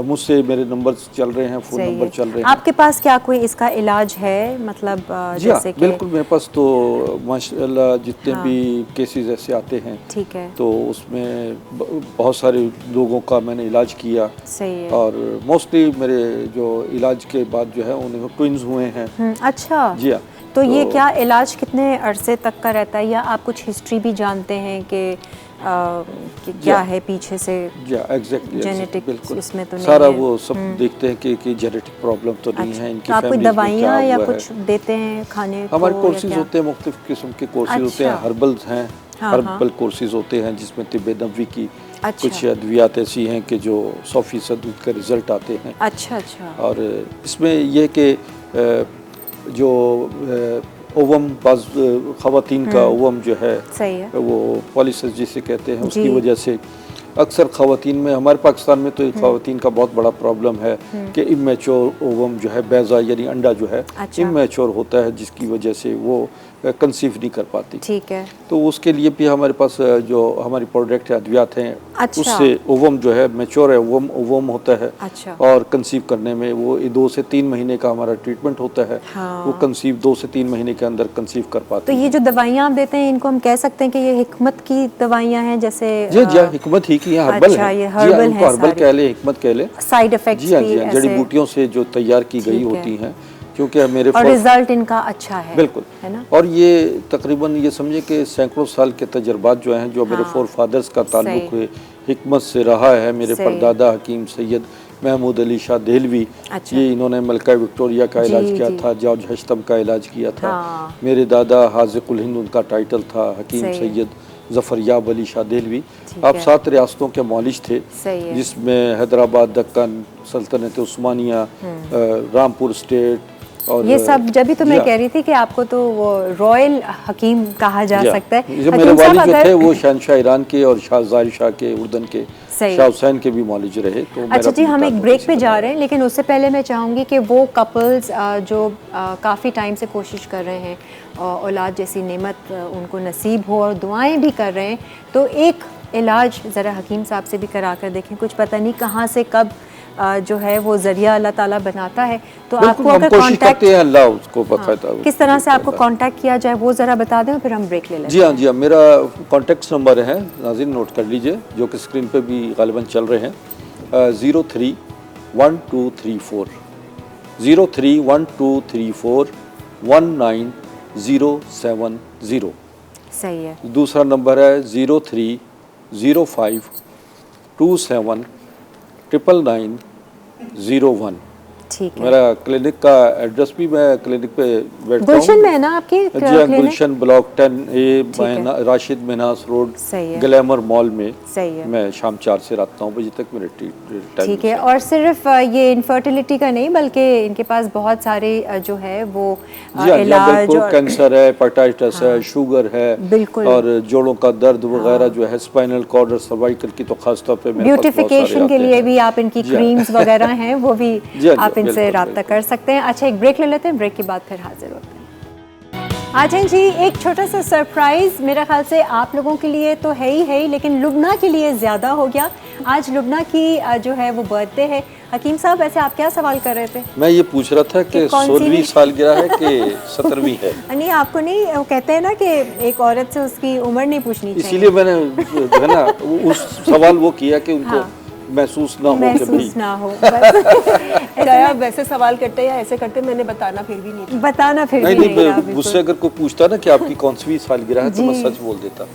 मुझसे मेरे नंबर चल रहे हैं, फ़ोन नंबर चल रहे हैं। आपके पास क्या कोई इसका इलाज है, मतलब जैसे कि बिल्कुल मेरे पास तो माशाल्लाह जितने भी केसेस ऐसे आते हैं, ठीक है, तो उसमें बहुत सारे लोगों का मैंने इलाज किया। सही है। और मोस्टली मेरे जो इलाज के बाद जो है उन्हें ट्विन्स हुए हैं। अच्छा जी हाँ। तो ये क्या इलाज कितने अरसे तक का रहता है या आप कुछ हिस्ट्री भी जानते हैं कि क्या है पीछे से? एग्जैक्टली, जेनेटिक बिल्कुल इसमें तो नहीं सारा है। वो सब देखते हैं कि जेनेटिक प्रॉब्लम तो नहीं है इनकी। तो आप कोई दवाइयाँ या कुछ देते हैं खाने को? हमारे कोर्सेज होते हैं, मुख्तलिफ किस्म के कोर्सेज होते हैं। हर्बल्स हैं, हर्बल कोर्सेज होते हैं जिसमें तिब्बे नबवी की कुछ अद्वियात ऐसी हैं कि जो 100% उसका रिजल्ट आते हैं। अच्छा अच्छा। और इसमें यह कि जो ओवम बाज़ ख़वातीन का ओवम जो है, सही है, वो पॉलिसिस जिसे कहते हैं, उसकी वजह से अक्सर ख़वातीन में, हमारे पाकिस्तान में तो ख़वातीन का बहुत बड़ा प्रॉब्लम है कि इमेच्योर ओवम जो है, बैज़ा यानी अंडा जो है इमेच्योर होता है जिसकी वजह से वो कंसीव नहीं कर पाती। ठीक है। तो उसके लिए भी हमारे पास जो हमारी प्रोडक्ट है, अद्वियात हैं, उससे ओवम जो है मैच्योर है, ओवम होता है। अच्छा। और कंसीव करने में वो 2 से 3 महीने का हमारा ट्रीटमेंट होता है। वो कंसीव 2 से 3 महीने के अंदर कंसीव कर पाते हैं। तो ये जो दवाइयाँ आप देते हैं इनको हम कह सकते हैं कि ये हिकमत की दवाइयाँ हैं, जैसे जी हिकमत ही की हर्बल है। ये हर्बल है, हर्बल कह ले, हिकमत कह ले। साइड इफेक्ट्स भी ऐसे जड़ी बूटियों से जो तैयार की गई होती हैं, क्योंकि मेरे और रिजल्ट इनका अच्छा है। बिल्कुल, है ना। और ये तकरीबन ये समझे कि सैकड़ों साल के तजर्बात जो हैं, जो मेरे फोर फादर्स का ताल्लुक है हिकमत से रहा है। मेरे परदादा हकीम सैयद महमूद अली शाह देहलवी, ये इन्होंने मलका विक्टोरिया का इलाज किया था, जॉर्ज हश्तम का इलाज किया था। मेरे दादा हाज़िकुल हिंद उनका टाइटल था, हकीम सैयद ज़फ़रयाब अली शाह देहलवी। आप 7 रियासतों के मौलिज थे, जिसमें हैदराबाद, दक्कन, सल्तनत उस्मानिया, रामपुर स्टेट और ये सब। जब भी तो मैं कह रही थी कि आपको तो वो रॉयल हकीम कहा जा सकता है। मेरे वालिद जो थे वो शहनशाह ईरान के और शाह ज़ाहिर शाह के, उर्दन के, शाह हुसैन के भी मौलिज रहे। तो अच्छा जी, हम एक ब्रेक पे जा रहे हैं, लेकिन उससे पहले मैं चाहूँगी कि वो कपल्स जो काफ़ी टाइम से कोशिश कर रहे हैं औलाद जैसी नेमत उनको नसीब हो और दुआएं भी कर रहे हैं, तो एक इलाज ज़रा हकीम साहब से भी करा कर देखें। कुछ पता नहीं कहाँ से कब जो है वो जरिया अल्लाह ताला बनाता है। तो आपको अगर कांटेक्ट, अल्लाह उसको बताता है किस तरह से आपको कांटेक्ट किया जाए वो ज़रा बता दें और फिर हम ब्रेक ले लें। जी हाँ, मेरा कांटेक्ट नंबर है, नाज़रीन नोट कर लीजिए, जो कि स्क्रीन पे भी गालिबन चल रहे हैं। 031234 1907 सही है। दूसरा नंबर है 030527 99901। ठीक है। मेरा क्लिनिक का एड्रेस भी, मैं क्लिनिक पे बैठता हूँ। गुलशन में है ना आपकी जी हाँ, क्लिनिक? गुलशन ब्लॉक 10A, ठीक है। राशिद मिनास रोड, सही है। ग्लैमर मॉल में। सही है। मैं शाम 4 से रात 9 बजे तक मेरे टाइम। ठीक है। और सिर्फ ये इनफर्टिलिटी का नहीं, बल्कि इनके पास बहुत सारे जो है वो इलाज, और कैंसर है, हेपेटाइटिस है, शुगर है, बिल्कुल। और जोड़ों का दर्द वगैरह जो है, स्पाइनल कॉर्ड और सर्वाइकल की तो खास तौर पे मेरे पास बहुत सारे ब्यूटिफिकेशन के आते लिए हैं। भी आप इनकी जी हाँ। क्रीम्स वगैरह हैं वो भी जी हाँ, आप इनसे बिल्कुल, रब्ता कर सकते हैं। अच्छा, एक ब्रेक ले लेते हैं, ब्रेक के बाद फिर हाजिर होते हैं। आ जाएं जी, एक छोटा सा सरप्राइज मेरे ख्याल से आप लोगों के लिए तो है ही, लेकिन लुबना के लिए ज़्यादा हो गया। आज लुबना की जो है वो बर्थडे है। हकीम साहब, वैसे आप क्या सवाल कर रहे थे? मैं ये पूछ रहा था कि कौन सी 16वीं सालगिरह है कि 17वीं है? नहीं, आपको नहीं, वो कहते हैं ना कि एक औरत से उसकी उम्र नहीं पूछनी चाहिए। इसीलिए मैंने जो है ना उस सवाल वो किया कि उनको हाँ। महसूस ना हो कि भाई महसूस ना हो बस। क्या वैसे सवाल करते या ऐसे करते, मैंने बताना फिर भी नहीं। बताना फिर नहीं भी नहीं, रहा, बिल्कुल। मुझसे अगर कोई पूछता ना कि आपकी कौन सी सालगिरह है तो मैं सच बोल देता।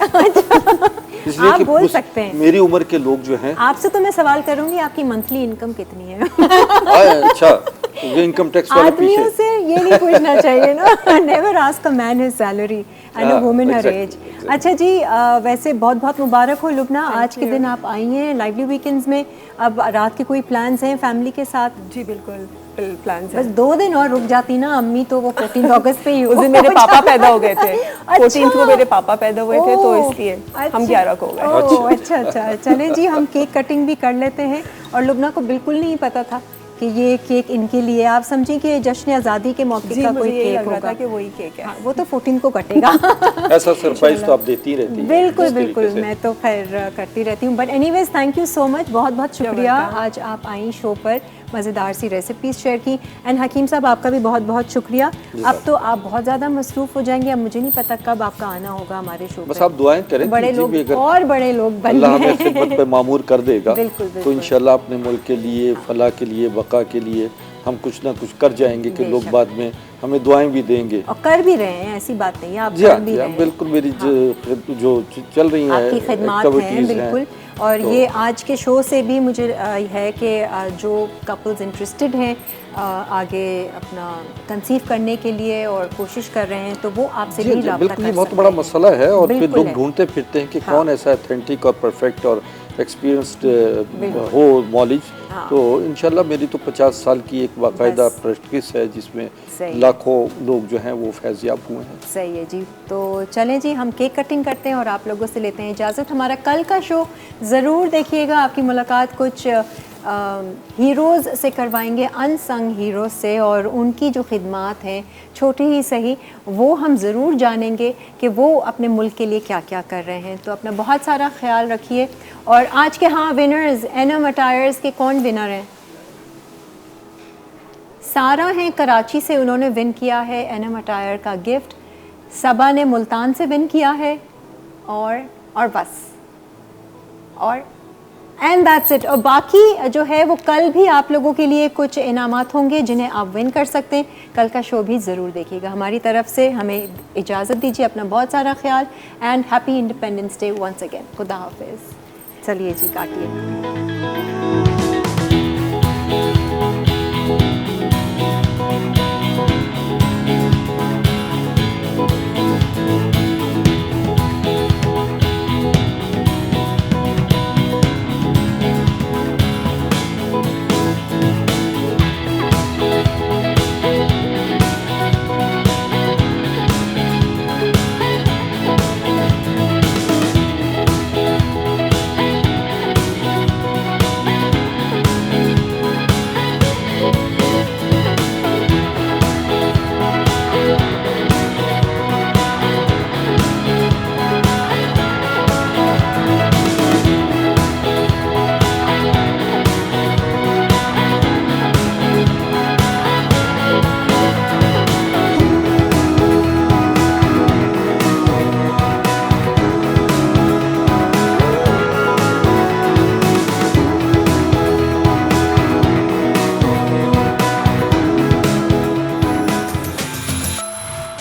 इसलिए आप कि बोल सकते हैं। मेरी उम्र के लोग जो हैं। आपसे तो मैं सवाल करूंगी, आपकी मंथली इनकम कितनी है? अच्छा, तो ये इनकम टैक्स वाला आदमियों पीछे। से ये नहीं पूछना चाहिए ना। Never ask a man his salary and a woman her exactly, age. अच्छा जी, वैसे बहुत बहुत मुबारक हो लुबना, आज के दिन आप आई हैं लाइवली वीकेंड्स में। अब रात के कोई प्लान्स हैं फैमिली के साथ? जी बिल्कुल प्लान बस 2 दिन और रुक जाती ना अम्मी, तो वो 14 अगस्त पे ही उस दिन मेरे पापा पैदा हो गए थे। अच्छा। 14 को मेरे पापा पैदा हुए थे, तो ओह, इसलिए अच्छा। हम 11 को हो गए। ओह, अच्छा, चलें जी, हम केक कटिंग भी कर लेते हैं। और लुबना को बिल्कुल नहीं पता था कि ये केक इनके लिए, आप समझें कि जश्न आज़ादी के मौके जी, का मुझे कोई यही केक लग रहा होगा। था कि वही केक है। हाँ, वो तो 14 को कटेगा। ऐसा सरप्राइज तो आप देती रहती हैं। बिल्कुल इस तरीके बिल्कुल, से। मैं तो खैर करती रहती हूँ। But anyways, thank you so much, बहुत बहुत शुक्रिया। आज आप आई शो पर, मज़ेदार सी रेसिपीज शेयर की। एंड हकीम साहब, आपका भी बहुत बहुत शुक्रिया। अब तो आप बहुत ज़्यादा मसरूफ़ हो जाएंगे, अब मुझे नहीं पता कब आपका आना होगा हमारे शो पर। बस आप दुआएं करें, बड़े कीजिए लोग भी, अगर और बड़े लोग बन अल्लाह हमें गए। खिदमत पे मामूर कर देगा बिल्कुल, तो बिल्कुल। इंशाल्लाह अपने मुल्क के लिए, फलाह के लिए, बका के लिए हम कुछ ना कुछ कर जाएंगे कि लोग बाद में हमें दुआएं भी देंगे। और कर भी रहे हैं, ऐसी बात नहीं है, आप जी कर हाँ, भी जी रहे हाँ, हैं। बिल्कुल। मेरी जो चल रही हैं आपकी खिदमात हैं, activities बिल्कुल। और तो ये आज के शो से भी मुझे है कि जो कपल्स इंटरेस्टेड हैं आगे अपना कंसीव करने के लिए और कोशिश कर रहे हैं, तो वो आपसे जी भी जी, रब्ता बिल्कुल। ये कर बहुत सकते बड़ा हैं। मसला है और फिर बिल्कुल लोग है। ढूंढते फिरते हैं कि हाँ। कौन ऐसा अथेंटिक और परफेक्ट और एक्सपीरियंस्ड हो नॉलेज। हाँ। तो इंशाल्लाह मेरी तो 50 साल की एक बाकायदा बस। प्रैक्टिस है जिसमें सही। लाखों लोग जो हैं वो फैज़याब हुए हैं। सही है जी। तो चलें जी, हम केक कटिंग करते हैं और आप लोगों से लेते हैं इजाज़त। हमारा कल का शो ज़रूर देखिएगा, आपकी मुलाकात कुछ हीरोज़ से करवाएंगे, अनसंग हीरोज़ से, और उनकी जो खिदमात हैं छोटी ही सही, वो हम ज़रूर जानेंगे कि वो अपने मुल्क के लिए क्या क्या कर रहे हैं। तो अपना बहुत सारा ख्याल रखिए। और आज के विनर्स, एनम अटायर्स के कौन विनर हैं? सारा हैं कराची से, उन्होंने विन किया है एनम अटायर का गिफ्ट। सबा ने मुल्तान से विन किया है, और बस, और एंड दैट्स इट। और बाकी जो है वो कल भी आप लोगों के लिए कुछ इनामात होंगे जिन्हें आप विन कर सकते हैं। कल का शो भी ज़रूर देखिएगा। हमारी तरफ से हमें इजाज़त दीजिए, अपना बहुत सारा ख्याल, and happy Independence Day once again. खुदा हाफिज़। चलिए जी, काटिए।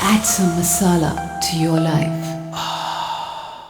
Add some masala to your life.